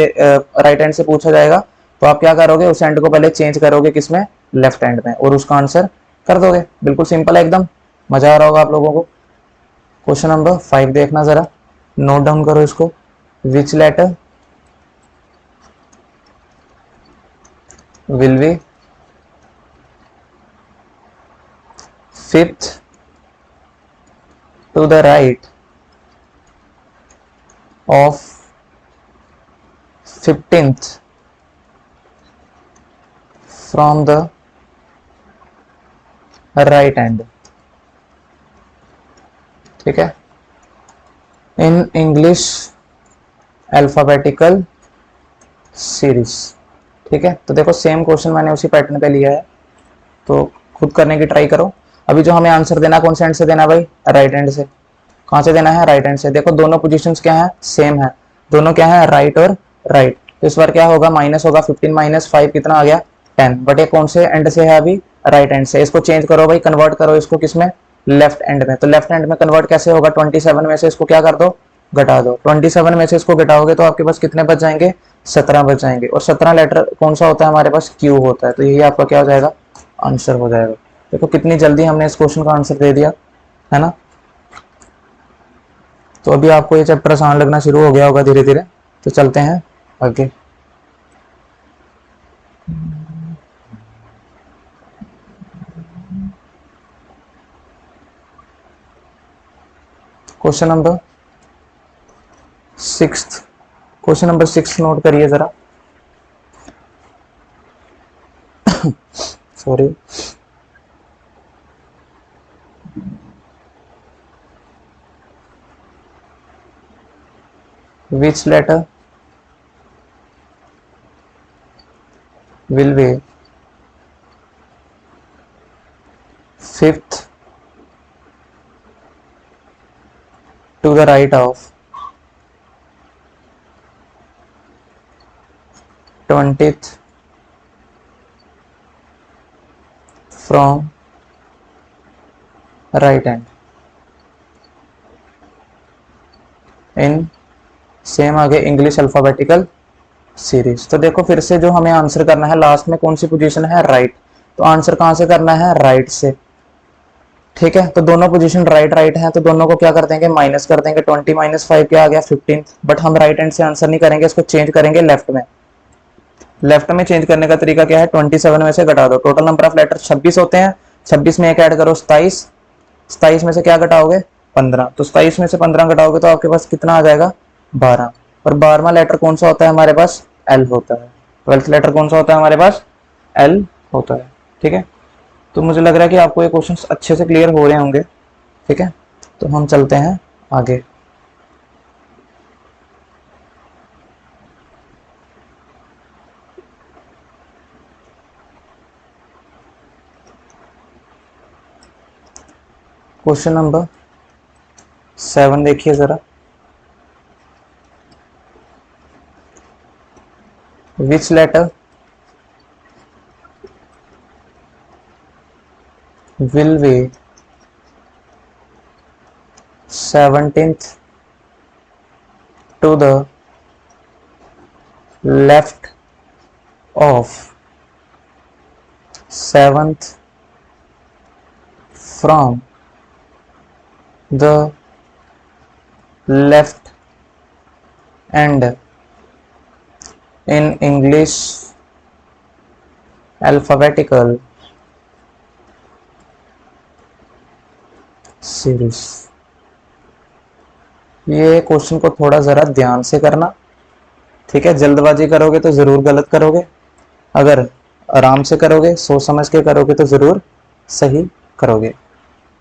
राइट हैंड से पूछा जाएगा तो आप क्या करोगे, उस हैंड को पहले चेंज करोगे किसमें, लेफ्ट हैंड में, और उसका आंसर कर दोगे। बिल्कुल सिंपल है एकदम, मजा आ रहा होगा आप लोगों को। क्वेश्चन नंबर 5 देखना जरा, नोट डाउन करो इसको। विच letter will be fifth to the right of 15th from the right hand। ठीक है, इन इंग्लिश अल्फाबेटिकल सीरीज। ठीक है, तो देखो सेम क्वेश्चन मैंने उसी पैटर्न पे लिया है, तो खुद करने की ट्राई करो। अभी जो हमें आंसर देना कौन से हैंड से देना है भाई, राइट हैंड से। कहां से देना है, राइट हैंड से। देखो दोनों पोजीशंस क्या है, सेम है, दोनों क्या है, राइट और राइट। तो इस बार क्या होगा, माइनस होगा, 15 माइनस 5 कितना आ गया 10। बट ये कौन से एंड से है अभी, राइट एंड से। इसको चेंज करो भाई, कन्वर्ट करो इसको किसमें, लेफ्ट एंड में। तो लेफ्ट एंड में कन्वर्ट कैसे होगा, 27 में से इसको क्या कर दो, घटा दो। 27 में से इसको घटाओगे तो आपके पास कितने बच जाएंगे, 17 बच जाएंगे। और 17 लेटर कौन सा होता है हमारे पास, क्यू होता है। तो यही आपका क्या हो जाएगा, आंसर हो जाएगा। देखो कितनी जल्दी हमने इस क्वेश्चन का आंसर दे दिया, है ना। तो अभी आपको ये चैप्टर आसान लगना शुरू हो गया होगा धीरे धीरे। तो चलते हैं आगे। Question number 6, question number 6 note करिए जरा। Sorry, which letter will be fifth to the right of 20th from right hand in same आगे इंग्लिश अल्फाबेटिकल सीरीज। तो देखो फिर से जो हमें आंसर करना है, लास्ट में कौन सी पोजीशन है, राइट। तो आंसर कहां से करना है, राइट से। ठीक है, तो दोनों पोजीशन राइट राइट हैं, तो दोनों को क्या कर देंगे, माइनस कर देंगे। 20 माइनस 5 क्या आ गया, 15। बट हम राइट हैंड से आंसर नहीं करेंगे, इसको चेंज करेंगे लेफ्ट में। लेफ्ट में चेंज करने का तरीका क्या है, 27 में से घटा दो। टोटल नंबर ऑफ लेटर 26 होते हैं, 26 में एक ऐड करो 27, 27 में से क्या घटाओगे, 15। तो 27 में से 15 घटाओगे तो आपके पास कितना आ जाएगा, 12। और 12वां लेटर कौन सा होता है हमारे पास, एल होता है। 12th लेटर कौन सा होता है हमारे पास, एल होता है। ठीक है, तो मुझे लग रहा है कि आपको ये क्वेश्चंस अच्छे से क्लियर हो रहे होंगे। ठीक है, तो हम चलते हैं आगे। क्वेश्चन नंबर 7 देखिए जरा। विच letter will be 17th to the left of 7th from the left end in English alphabetical series. ये क्वेश्चन को थोड़ा जरा ध्यान से करना। ठीक है, जल्दबाजी करोगे तो जरूर गलत करोगे, अगर आराम से करोगे, सोच समझ के करोगे तो जरूर सही करोगे।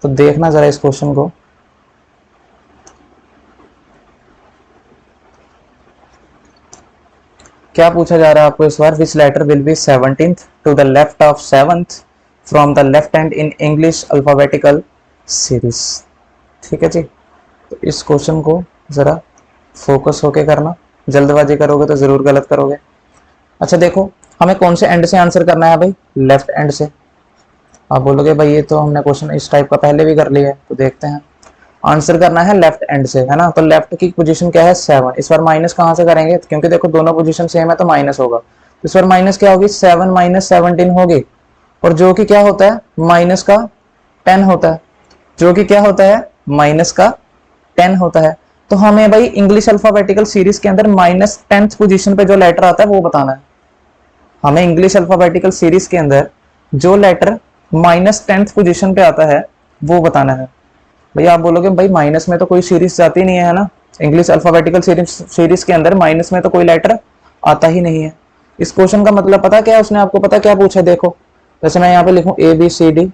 तो देखना जरा इस क्वेश्चन को। क्या पूछा जा रहा है आपको इस बार, which letter will be 17th to the left of 7th from the left hand in English alphabetical series. ठीक है जी, तो इस क्वेश्चन को जरा फोकस होके करना, जल्दबाजी करोगे तो जरूर गलत करोगे। अच्छा देखो, हमें कौन से एंड से आंसर करना है भाई, लेफ्ट एंड से। आप बोलोगे भाई ये तो हमने क्वेश्चन इस टाइप का पहले भी कर लिया है। तो देखते हैं, आंसर करना है लेफ्ट एंड से, है ना। तो लेफ्ट की पोजीशन क्या है, 7। इस बार माइनस कहां से करेंगे, क्योंकि देखो दोनों पोजीशन सेम है तो माइनस होगा। इस बार माइनस क्या होगी, 7 माइनस 17 होगी, और जो कि क्या होता है, माइनस का 10 होता है। जो कि क्या होता है, माइनस का 10 होता है। तो हमें भाई इंग्लिश अल्फाबेटिकल सीरीज के अंदर माइनस 10th पोजीशन पे जो लेटर आता है वो बताना है। हमें इंग्लिश अल्फाबेटिकल सीरीज के अंदर जो लेटर माइनस 10th पोजीशन पे आता है वो बताना है। भाई आप बोलोगे भाई माइनस में तो कोई सीरीज जाती नहीं है ना, इंग्लिश अल्फाबेटिकल सीरीज के अंदर माइनस में तो कोई लेटर आता ही नहीं है। इस क्वेश्चन का मतलब पता क्या है उसने आपको, पता क्या पूछा, देखो जैसे मैं यहाँ पे लिखूं ABCD,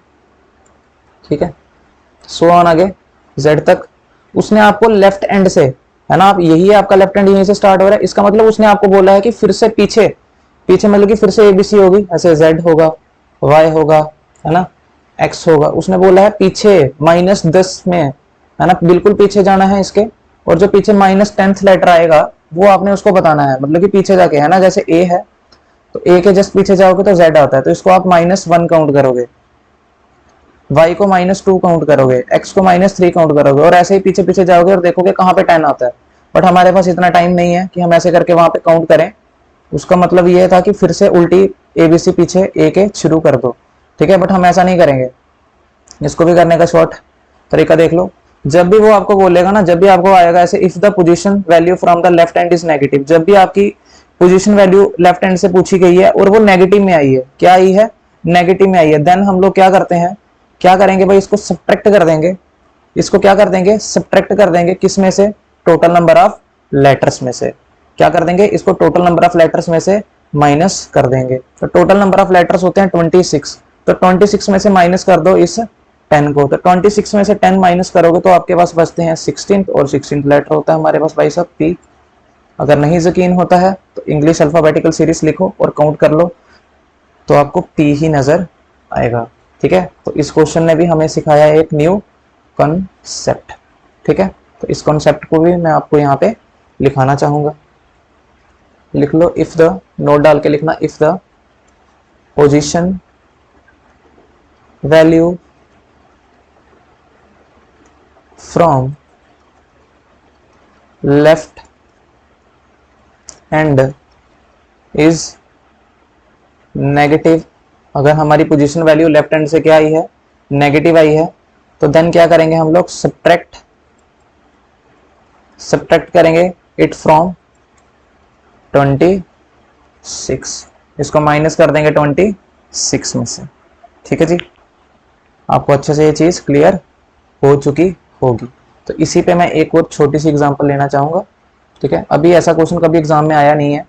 ठीक है, सो ऑन आगे Z तक। उसने आपको लेफ्ट एंड से, है ना, आप यही है आपका लेफ्ट एंड, यहीं से स्टार्ट हो रहा है। इसका मतलब उसने आपको बोला है कि फिर से पीछे पीछे मतलब कि फिर से ABC होगी, ऐसे Z होगा, Y होगा, है ना, X होगा। उसने बोला है पीछे -10 में, है ना, बिल्कुल पीछे जाना है इसके। और जो पीछे -10th लेटर आएगा वो आपने उसको बताना है, मतलब कि पीछे जाके है ना, जैसे ए है तो ए के जस्ट पीछे जाओगे तो जेड आता है, तो इसको आप -1 काउंट करोगे, y को -2 काउंट करोगे, x को -3 काउंट करोगे, और ऐसे ही पीछे पीछे जाओगे और देखोगे कहाँ पे 10 आता है। बट हमारे पास इतना टाइम नहीं है कि हम ऐसे करके वहां पे काउंट करें। उसका मतलब ये था कि फिर से उल्टी एबीसी पीछे ए के शुरू कर दो, ठीक है, बट हम ऐसा नहीं करेंगे। इसको भी करने का शॉर्ट तरीका देख लो। जब भी वो आपको बोलेगा ना, जब भी आपको आएगा ऐसे, if the position value from the left hand is negative, जब भी आपकी पोजीशन वैल्यू लेफ्ट हैंड से पूछी गई है और वो नेगेटिव में आई है, क्या आई है, नेगेटिव में आई है, देन हम लोग क्या करते हैं, क्या करेंगे भाई, इसको सब्ट्रैक्ट कर देंगे। इसको क्या कर देंगे, सब्ट्रैक्ट कर देंगे, किस में से, टोटल नंबर ऑफ लेटर्स में से। क्या कर देंगे, इसको टोटल नंबर ऑफ लेटर्स में से माइनस कर देंगे। तो टोटल नंबर ऑफ लेटर्स होते हैं 26, तो 26 में से माइनस कर दो इस 10 को, तो 26 में से 10 माइनस करोगे तो आपके पास बचते हैं 16, और 16 लेटर होता है हमारे पास भाई साहब पी। अगर नहीं यकीन होता है तो इंग्लिश अल्फाबेटिकल सीरीज लिखो और काउंट कर लो, तो आपको पी ही नजर आएगा, ठीक है। तो इस क्वेश्चन ने भी हमें सिखाया एक न्यू कॉन्सेप्ट, ठीक है। तो इस कॉन्सेप्ट को भी मैं आपको यहाँ पे लिखाना चाहूंगा, लिख लो, इफ द, नोट डाल के लिखना, if the position value from left hand is negative, अगर हमारी पोजीशन वैल्यू लेफ्ट हैंड से क्या आई है, नेगेटिव आई है, तो देन क्या करेंगे हम लोग, सब्ट्रैक्ट करेंगे इट फ्रॉम 26, इसको माइनस कर देंगे 26 में से, ठीक है जी। आपको अच्छे से ये चीज क्लियर हो चुकी होगी। तो इसी पे मैं एक और छोटी सी एग्जांपल लेना चाहूंगा, ठीक है। अभी ऐसा क्वेश्चन कभी एग्जाम में आया नहीं है,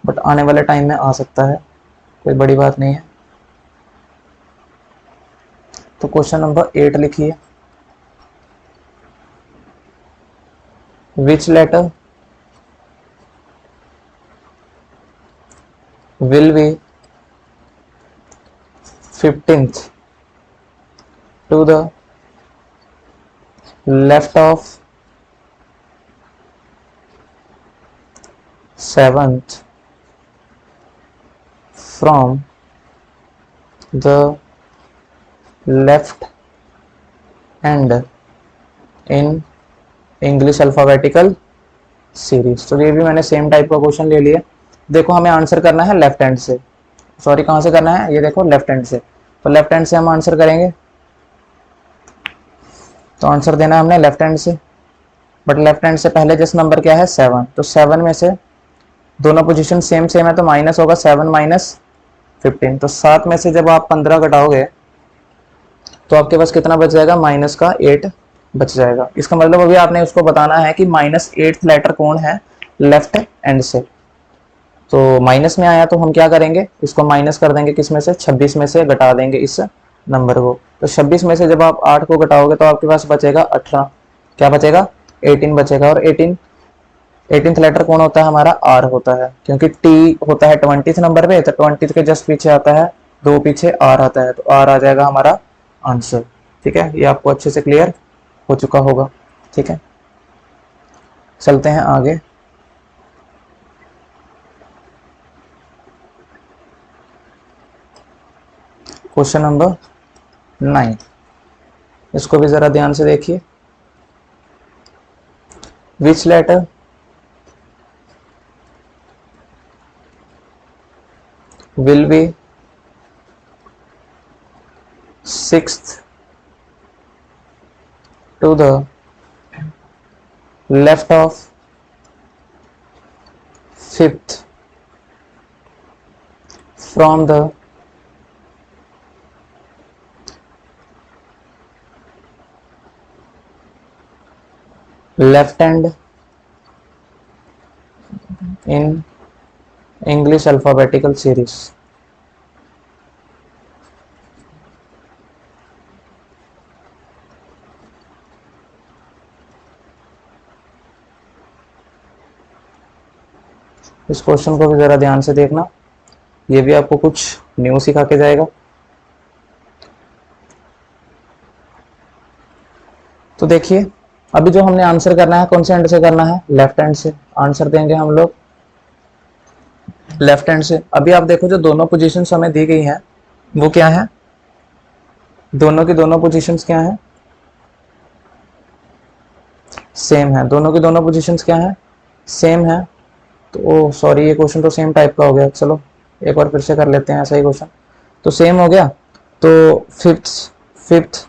बट आने वाले टाइम में आ सकता है, कोई बड़ी बात नहीं है। तो क्वेश्चन नंबर 8 लिखिए, विच letter will be 15th to the left of 7th from the left hand in English alphabetical series. तो ये भी मैंने सेम टाइप का क्वेश्चन ले लिया। देखो हमें आंसर करना है लेफ्ट हैंड से, सॉरी कहां से करना है, ये देखो लेफ्ट हैंड से, तो लेफ्ट हैंड से हम आंसर करेंगे। तो आंसर देना है हमने लेफ्ट हैंड से, बट लेफ्ट हैंड से पहले जिस नंबर क्या है 7, तो 7 में से दोनों पोजीशन सेम सेम है तो माइनस होगा, 7 माइनस 15, तो 7 में से जब आप 15 घटाओगे तो आपके पास कितना बच जाएगा, माइनस का 8 बच जाएगा। इसका मतलब अभी आपने उसको बताना है कि -8th लेटर कौन है लेफ्ट हैंड से। तो माइनस में आया तो हम क्या करेंगे, इसको माइनस कर देंगे, किस में से, 26 में से घटा देंगे इस नंबर को। तो 26 में से जब आप 8 को घटाओगे तो आपके पास बचेगा 18, क्या बचेगा, 18 बचेगा। और 18th लेटर कौन होता है हमारा, आर होता है, क्योंकि टी होता है 20th नंबर पे, तो 20th के जस्ट पीछे आता है, 2 पीछे आर आता है, तो आर आ जाएगा हमारा आंसर, ठीक है। ये आपको अच्छे से क्लियर हो चुका होगा, ठीक है। चलते हैं आगे। क्वेश्चन नंबर 9, इसको भी जरा ध्यान से देखिए। Which letter will be 6th to the left of 5th from the left hand in English alphabetical series। इस क्वेश्चन को भी जरा ध्यान से देखना, ये भी आपको कुछ न्यू सिखा के जाएगा। तो देखिए अभी जो हमने आंसर करना है कौन से हैंड से करना है, लेफ्ट हैंड से। आंसर देंगे हम लोग लेफ्ट हैंड से। अभी आप देखो जो दोनों पोजीशंस हमें दी गई हैं वो क्या है, दोनों की दोनों पोजीशंस क्या है, सेम है। दोनों की दोनों पोजीशंस क्या है, सेम है। तो सॉरी ये क्वेश्चन तो सेम टाइप का हो गया, चलो एक बार फिर से कर लेते हैं ऐसा ही क्वेश्चन। तो सेम हो गया, तो फिफ्थ फिफ्थ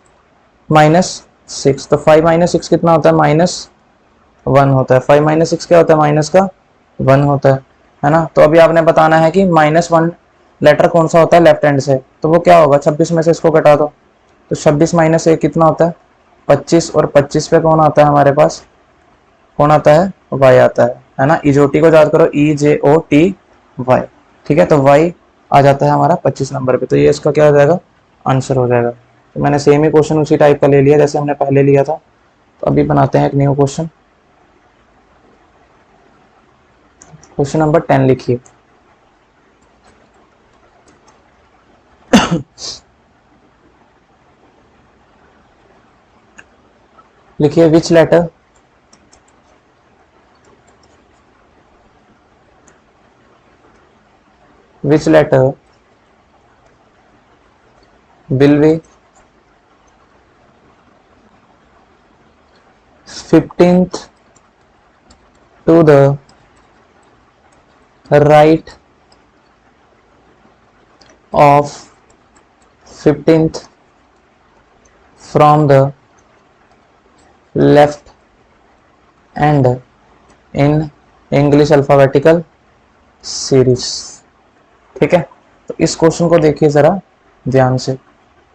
-6, तो 5 - 6 कितना होता है, -1 होता है। 5 - 6 क्या होता है, माइनस का 1 होता है ना। तो अभी आपने बताना है कि -1 लेटर कौन सा होता है लेफ्ट हैंड से, तो वो क्या होगा, 26 में से इसको घटा दो, तो 26 - 1 कितना होता है 25, और 25 पे कौन आता है हमारे पास, कौन आता है, y आता है ना। इजोटी को याद करो, EJOTY, ठीक है। तो y आ जाता है हमारा 25 नंबर पे, तो ये इसका क्या हो जाएगा, आंसर हो जाएगा। तो मैंने सेम ही क्वेश्चन उसी टाइप का ले लिया जैसे हमने पहले लिया था। तो अभी बनाते हैं एक न्यू क्वेश्चन। क्वेश्चन नंबर 10 लिखिए। लिखिए विच letter will be 15th to the right of 15th from the left and in English alphabetical series, ठीक है। तो इस क्वेश्चन को देखिए जरा ध्यान से।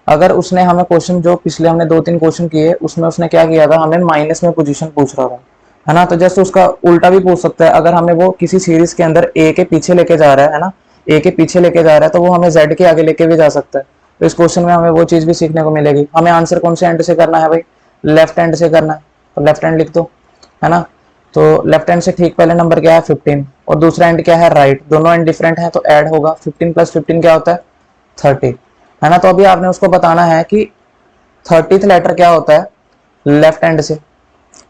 अगर उसने हमें क्वेश्चन जो पिछले हमने 2-3 क्वेश्चन किए उसमें उसने क्या किया था, हमें माइनस में पोजीशन पूछ रहा था, है ना। तो जैसे उसका उल्टा भी पूछ सकता है, अगर हमें वो किसी सीरीज के अंदर ए के पीछे लेके जा रहा है ना, ए के पीछे लेके जा रहा है, तो वो हमें जेड के आगे लेके भी जा सकता है। तो इस क्वेश्चन में हमें वो चीज भी सीखने को मिलेगी। हमें आंसर कौन से एंड से करना है भाई, लेफ्ट हैंड से करना है, तो लेफ्ट हैंड लिख दो, है ना। तो लेफ्ट हैंड से ठीक पहले नंबर क्या है 15, और दूसरा एंड क्या है राइट, दोनों एंड डिफरेंट है तो ऐड होगा। 15 + 15 क्या होता है 30, है ना। तो अभी आपने उसको बताना है कि 30th लेटर क्या होता है लेफ्ट हैंड से,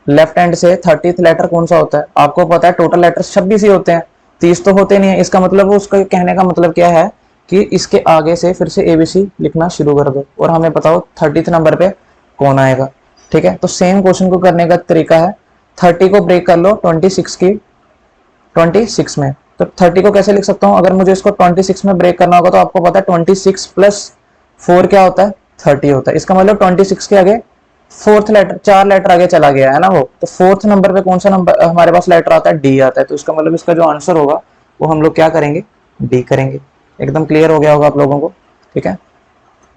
लेफ्ट हैंड से 30th लेटर कौन सा होता है। आपको पता है टोटल लेटर 26 ही होते हैं, 30 तो होते नहीं है। इसका मतलब उसका कहने का मतलब क्या है कि इसके आगे से फिर से ABC लिखना शुरू कर दो और हमें बताओ 30th नंबर पे कौन आएगा, ठीक है। तो सेम क्वेश्चन को करने का तरीका है, 30 को ब्रेक कर लो 26 में। तो 30 को कैसे लिख सकता हूं, अगर मुझे इसको 26 में ब्रेक करना होगा तो आपको पता है 26 + 4 क्या होता है 30 होता है। इसका मतलब 26 के आगे फोर्थ लेटर 4 लेटर आगे चला गया है ना वो। तो फोर्थ नंबर पे कौन सा नंबर हमारे पास लेटर आता है, डी आता है। तो इसका मतलब इसका जो आंसर होगा वो हम लोग क्या करेंगे, डी करेंगे। एकदम क्लियर हो गया होगा आप लोगों को, ठीक है।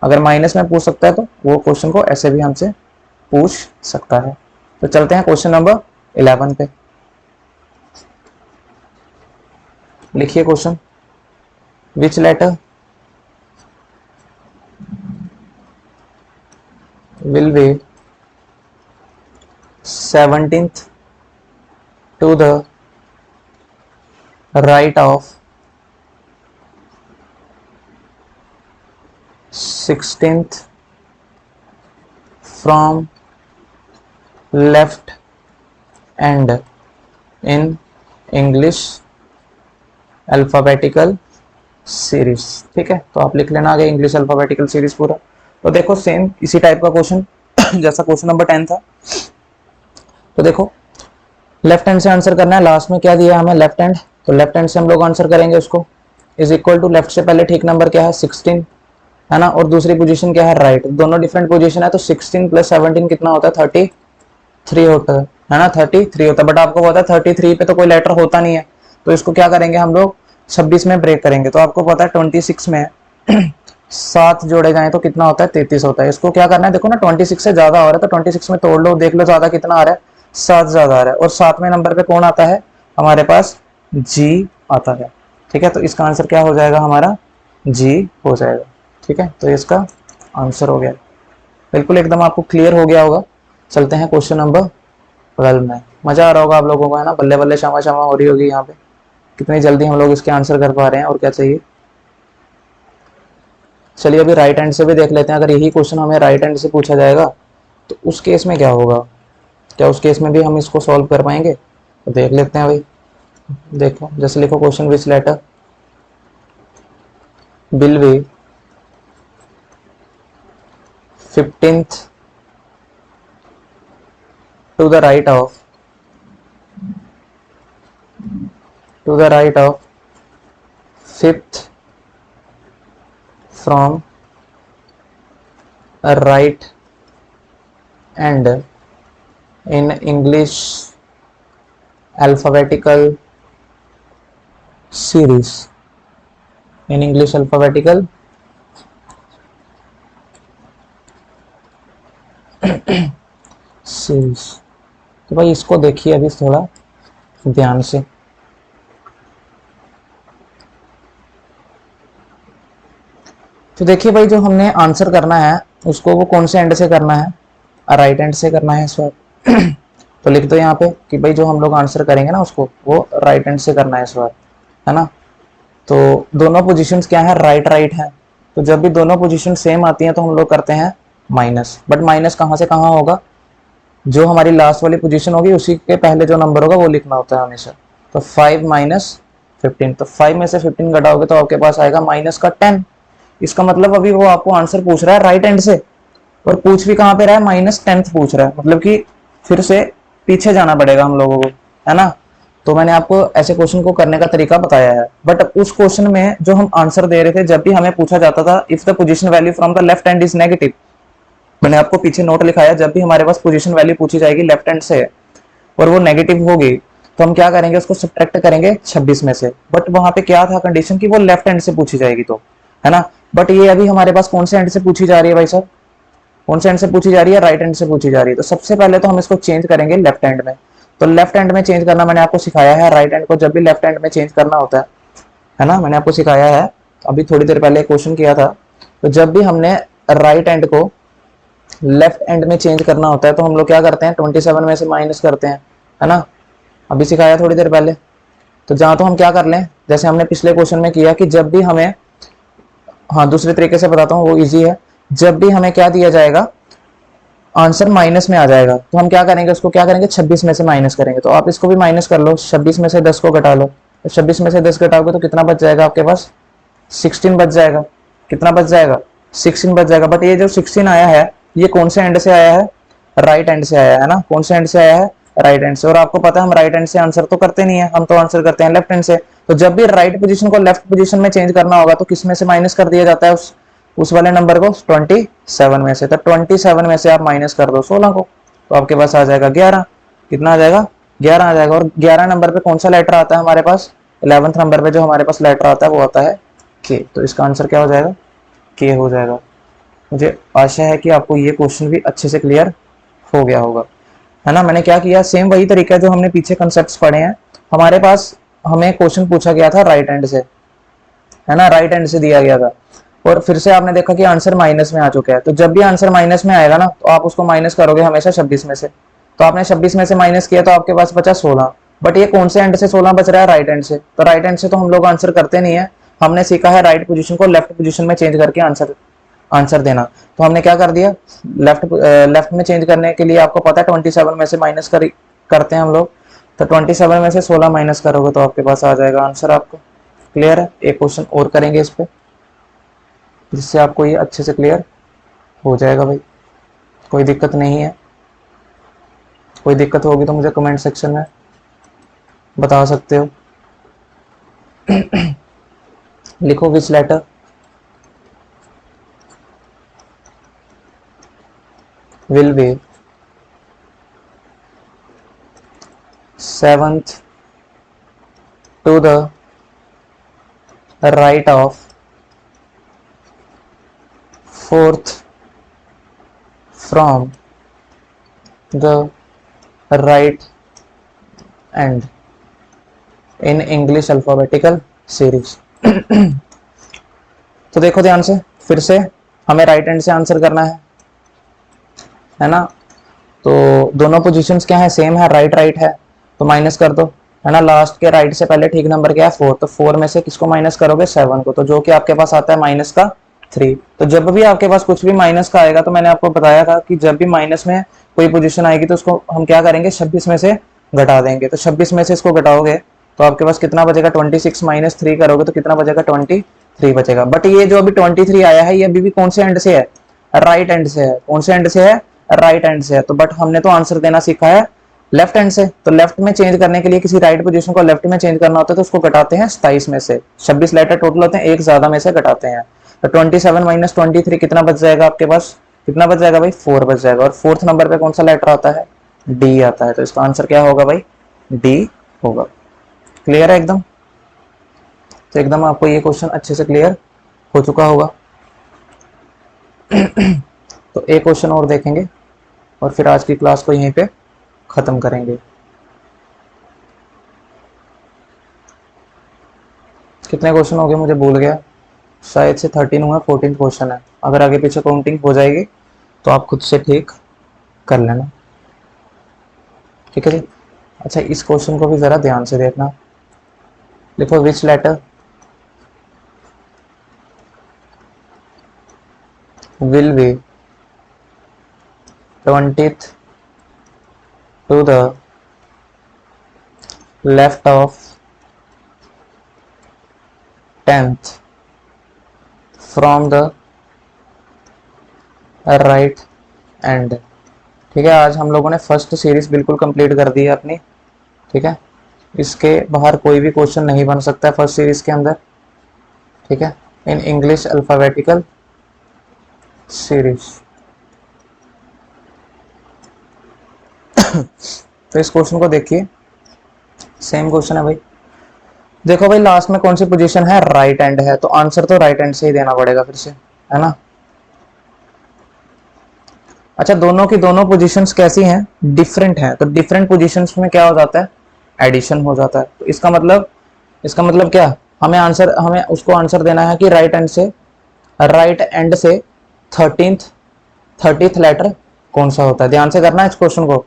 अगर माइनस में पूछ सकता है तो वो क्वेश्चन को ऐसे भी हमसे पूछ सकता है। तो चलते हैं क्वेश्चन नंबर 11 पे। लिखिए question, which letter will be 17th to the right of 16th from left and in English alphabetical series, ठीक है। तो आप लिख लेना आगे इंग्लिश अल्फाबेटिकल सीरीज पूरा। तो देखो सेम इसी टाइप का क्वेश्चन जैसा क्वेश्चन नंबर 10 था। तो देखो लेफ्ट हैंड से आंसर करना है, लास्ट में क्या दिया है हमें लेफ्ट हैंड, तो लेफ्ट हैंड से हम लोग आंसर करेंगे उसको। इज इक्वल टू लेफ्ट से पहले ठीक नंबर क्या है 16, है ना, और दूसरी पोजीशन क्या है राइट, दोनों डिफरेंट पोजीशन है। तो 16 + 17 कितना होता है 33 होता है ना, 33 होता है। बट आपको पता है 33 पे तो कोई लेटर होता नहीं है, तो इसको क्या करेंगे हम लोग 26 में ब्रेक करेंगे। तो आपको पता है 26 में 7 जोड़े जाए तो कितना होता है 33 होता है। इसको क्या करना है, देखो ना 26 से ज्यादा हो रहा है तो 26 में तोड़ लो, देख लो ज्यादा कितना आ रहा है, 7 ज्यादा आ रहा है। और 7वें नंबर पे कौन आता है हमारे पास, जी आता है, ठीक है। तो इसका आंसर क्या हो जाएगा हमारा, जी हो जाएगा, ठीक है। तो इसका आंसर हो गया, बिल्कुल एकदम आपको क्लियर हो गया होगा। चलते हैं क्वेश्चन नंबर 12 में। मजा आ रहा होगा आप लोगों को, है ना, बल्ले बल्ले शामा शामा हो रही होगी यहाँ पे, कितनी जल्दी हम लोग इसके आंसर कर पा रहे हैं, और क्या चाहिए। चलिए अभी राइट हैंड से भी देख लेते हैं। अगर यही क्वेश्चन हमें राइट हैंड से पूछा जाएगा तो उस केस में क्या होगा, क्या उस केस में भी हम इसको सॉल्व कर पाएंगे, तो देख लेते हैं भाई। देखो जैसे लिखो question, which letter will be 15th to the right of to the right of 5th from a right and in English alphabetical series. In English alphabetical series. तो भाई इसको देखिए अभी थोड़ा ध्यान से। तो देखिए भाई, जो हमने आंसर करना है उसको वो कौन से एंड से करना है, राइट एंड से करना है इस बार। तो लिख दो यहाँ पे कि भाई जो हम लोग आंसर करेंगे ना उसको वो राइट एंड से करना है इस बार, है ना। तो दोनों पोजीशंस क्या है, राइट राइट है। तो जब भी दोनों पोजीशन सेम आती हैं तो हम लोग करते हैं माइनस। बट माइनस कहाँ से कहाँ होगा, जो हमारी लास्ट वाली पोजीशन होगी उसी के पहले जो नंबर होगा वो लिखना होता है हमेशा। तो 5 माइनस 15, तो 5 में से 15 घटाओगे तो आपके पास आएगा माइनस का 10। इसका मतलब अभी वो आपको आंसर पूछ रहा है राइट एंड से, और पूछ भी कहाँ पे रहा है, -10th पूछ रहा है, मतलब कि फिर से पीछे जाना पड़ेगा हम लोगों को, है ना। तो मैंने आपको ऐसे क्वेश्चन को करने का तरीका बताया है। बट उस क्वेश्चन में जो हम आंसर दे रहे थे, जब भी हमें पूछा जाता था if the position value from the left hand is negative, मैंने आपको पीछे नोट लिखाया, जब भी हमारे पास पोजीशन वैल्यू पूछी जाएगी लेफ्ट हैंड से और वो नेगेटिव होगी तो हम क्या करेंगे, उसको सब्ट्रैक्ट करेंगे 26 में से। बट वहां पे क्या था कंडीशन की वो लेफ्ट हैंड से पूछी जाएगी, तो है ना। बट ये अभी हमारे पास कौन से हैंड से पूछी जा रही है भाई साहब, कौन से हैंड से पूछी जा रही है, राइट हैंड से पूछी जा रही है। तो सबसे पहले तो हम इसको चेंज करेंगे लेफ्ट हैंड में। तो लेफ्ट हैंड में चेंज करना मैंने आपको सिखाया है, राइट हैंड को जब भी लेफ्ट हैंड में चेंज करना होता है ना, मैंने आपको सिखाया है। अभी थोड़ी देर पहले क्वेश्चन किया था। तो जब भी हमने राइट हैंड को लेफ्ट एंड में चेंज करना होता है तो हम लोग क्या करते हैं, 27 में से माइनस करते हैं, है ना। अभी सिखाया थोड़ी देर पहले। तो जहां तो हम क्या कर लें, जैसे हमने पिछले क्वेश्चन में किया कि जब भी हमें, हाँ दूसरे तरीके से बताता हूँ वो इजी है, जब भी हमें क्या दिया जाएगा, आंसर माइनस में आ जाएगा तो हम क्या करेंगे, उसको क्या करेंगे 26 में से माइनस करेंगे। तो आप इसको भी माइनस कर लो, 26 में से 10 को घटा लो। तो 26 में से 10 घटाओगे तो कितना बच जाएगा आपके पास, 16 बच जाएगा। कितना बच जाएगा, 16 बच जाएगा। बट ये जो 16 आया है ये कौन से एंड से आया है, राइट एंड से आया है ना। कौन से एंड से आया है, राइट एंड से। और आपको पता है हम राइट एंड से आंसर तो करते नहीं है, हम तो आंसर करते हैं लेफ्ट एंड से। तो जब भी राइट पोजीशन को लेफ्ट पोजीशन में चेंज करना होगा तो किस में से माइनस कर दिया जाता है, उस वाले नंबर को 27 में से। तो 27 में से आप माइनस कर दो 16 को, तो आपके पास आ जाएगा 11। कितना आ जाएगा, 11 आ जाएगा। और 11 नंबर पे कौन सा लेटर आता है हमारे पास, 11th नंबर पे जो हमारे पास लेटर आता है वो आता है के। तो इसका आंसर क्या हो जाएगा, के हो जाएगा। मुझे आशा है कि आपको ये क्वेश्चन भी अच्छे से क्लियर हो गया होगा, है ना। मैंने क्या किया, सेम वही तरीका जो हमने पीछे कंसेप्ट्स पढ़े हैं। हमारे पास हमें क्वेश्चन पूछा गया था राइट हैंड से, है ना, राइट हैंड से दिया गया था। और फिर से आपने देखा कि आंसर माइनस में आ चुका है। तो जब भी आंसर माइनस में आएगा ना तो आप उसको माइनस करोगे हमेशा 26 में से। तो आपने 26 में से माइनस किया तो आपके पास बचा 16। बट ये कौन से एंड से 16 बच रहा है, राइट हैंड से। तो राइट हैंड से तो हम लोग आंसर करते नहीं है, हमने सीखा है राइट पोजीशन को लेफ्ट पोजीशन में चेंज करके आंसर देना। तो हमने क्या कर दिया, लेफ्ट में चेंज करने के लिए आपको पता है 27 में से माइनस करते हैं हम लोग। तो 27 में से 16 माइनस करोगे तो आपके पास आ जाएगा आंसर आपको। क्लियर है। एक क्वेश्चन और करेंगे इस पे जिससे आपको ये अच्छे से क्लियर हो जाएगा भाई। कोई दिक्कत नहीं है, कोई दिक्कत होगी तो मुझे कमेंट सेक्शन में बता सकते हो। लिखो विच letter will be 7th to the right of 4th from the right end in English alphabetical series। तो देखो ध्यान से, फिर से हमें राइट हैंड से आंसर करना है ना। तो दोनों पोजीशंस क्या है, सेम है, राइट राइट है। तो माइनस कर दो, है ना। लास्ट के राइट से पहले ठीक नंबर क्या है 4। तो 4 में से किसको माइनस करोगे, 7 को। तो जो कि आपके पास आता है माइनस का 3। तो जब भी आपके पास कुछ भी माइनस का आएगा तो मैंने आपको बताया था कि जब भी माइनस में कोई पोजीशन आएगी तो उसको हम क्या करेंगे 26 में से घटा देंगे। तो 26 में से इसको घटाओगे तो आपके पास कितना बचेगा, 26 माइनस 3 करोगे तो कितना बचेगा, 23 बचेगा। बट ये जो अभी 23 आया है ये अभी भी कौन से एंड से है, राइट एंड से है। कौन से एंड से है, राइट एंड से है। तो बट हमने तो आंसर देना सीखा है लेफ्ट हैंड से, तो लेफ्ट में चेंज करने के लिए किसी राइट पोजीशन को लेफ्ट में चेंज करना होता है तो उसको घटाते हैं 27 में से। 26 लेटर टोटल होते हैं, एक ज्यादा में से घटाते हैं। तो 27 माइनस 23 कितना बच जाएगा आपके पास, कितना बच जाएगा भाई, 4 बच जाएगा। और फोर्थ नंबर पे कौन सा लेटर आता है, डी आता है। तो इसका आंसर क्या होगा भाई, डी होगा। क्लियर है एकदम। तो एकदम आपको ये क्वेश्चन अच्छे से क्लियर हो चुका होगा। तो एक क्वेश्चन और देखेंगे और फिर आज की क्लास को यहीं पे खत्म करेंगे। कितने क्वेश्चन हो गए मुझे भूल गया, शायद से 13 हुआ, 14 क्वेश्चन है। अगर आगे पीछे काउंटिंग हो जाएगी तो आप खुद से ठीक कर लेना, ठीक है जी। अच्छा, इस क्वेश्चन को भी जरा ध्यान से देखना। लिखो विच letter will be 20th to the left of 10th from the right end। ठीक है, आज हम लोगों ने फर्स्ट सीरीज बिल्कुल कंप्लीट कर दी है अपनी। ठीक है, इसके बाहर कोई भी क्वेश्चन नहीं बन सकता है फर्स्ट सीरीज के अंदर। ठीक है, इन इंग्लिश अल्फाबेटिकल सीरीज। तो इस क्वेश्चन को देखिए, सेम क्वेश्चन है भाई। देखो भाई लास्ट में कौन सी पोजीशन है, राइट हैंड है, तो आंसर तो राइट हैंड से ही देना पड़ेगा फिर से, है ना। अच्छा, दोनों की दोनों पोजीशंस कैसी हैं, डिफरेंट हैं। तो डिफरेंट पोजीशंस में क्या हो जाता है, एडिशन हो जाता है। तो इसका मतलब क्या, हमें उसको आंसर देना है कि राइट एंड से 30th लेटर कौन सा होता है। ध्यान से करना है इस क्वेश्चन को।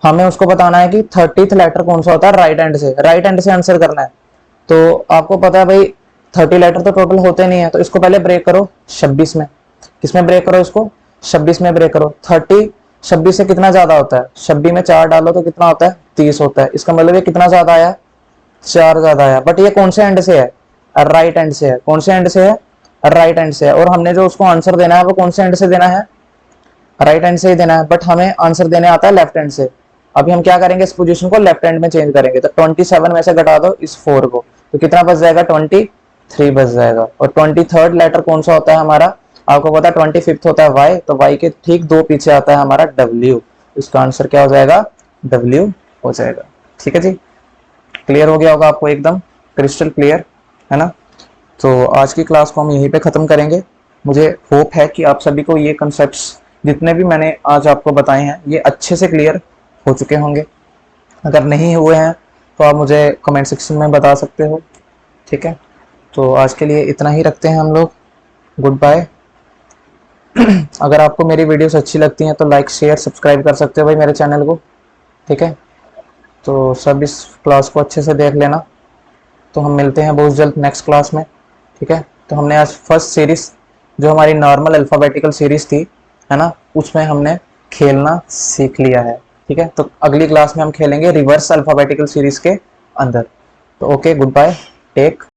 हमें उसको बताना है कि 30th लेटर कौन सा होता है राइट हैंड से आंसर करना है। तो आपको पता है भाई 30 लेटर तो टोटल होते नहीं है, तो इसको पहले ब्रेक करो 26 में। किसमें ब्रेक करो इसको, 26 में ब्रेक करो। 30 26 से कितना ज्यादा होता है, 26 में 4 डालो तो कितना होता है, 30 होता है। इसका मतलब ये कितना ज्यादा आया, 4 ज्यादा आया। बट ये कौन से एंड से है, राइट एंड से है। कौन से एंड से है, राइट एंड से है। और हमने जो उसको आंसर देना है वो कौन से एंड से देना है, राइट हैंड से ही देना है। बट हमें आंसर देने आता है लेफ्ट हैंड से। अभी हम क्या करेंगे, इस पोजीशन को लेफ्ट हैंड में चेंज करेंगे। तो 27 में से घटा दो इस 4 को, तो कितना बच जाएगा, 23 बच जाएगा। और 23rd लेटर कौन सा होता है हमारा, आपको पता है 25th होता है वाई, तो वाई के ठीक 2 पीछे आता है हमारा डब्ल्यू। इसका आंसर क्या हो जाएगा, डब्ल्यू हो जाएगा। ठीक है जी, क्लियर हो गया होगा आपको, एकदम क्रिस्टल क्लियर, है ना। तो आज की क्लास को हम यहीं पे खत्म करेंगे। मुझे होप है कि आप सभी को ये कंसेप्ट्स जितने भी मैंने आज आपको बताए हैं ये अच्छे से क्लियर हो चुके होंगे। अगर नहीं हुए हैं तो आप मुझे कमेंट सेक्शन में बता सकते हो। ठीक है, तो आज के लिए इतना ही रखते हैं हम लोग। Good bye. अगर आपको मेरी वीडियोस अच्छी लगती हैं तो लाइक शेयर सब्सक्राइब कर सकते हो भाई मेरे चैनल को। ठीक है, तो सब इस क्लास को अच्छे से देख लेना। तो हम मिलते हैं बहुत जल्द नेक्स्ट क्लास में। ठीक है, तो हमने आज फर्स्ट सीरीज जो हमारी नॉर्मल अल्फ़ाबेटिकल सीरीज थी, है ना, उसमें हमने खेलना सीख लिया है। ठीक है, तो अगली क्लास में हम खेलेंगे रिवर्स अल्फ़ाबेटिकल सीरीज के अंदर। तो ओके, गुड बाय, टेक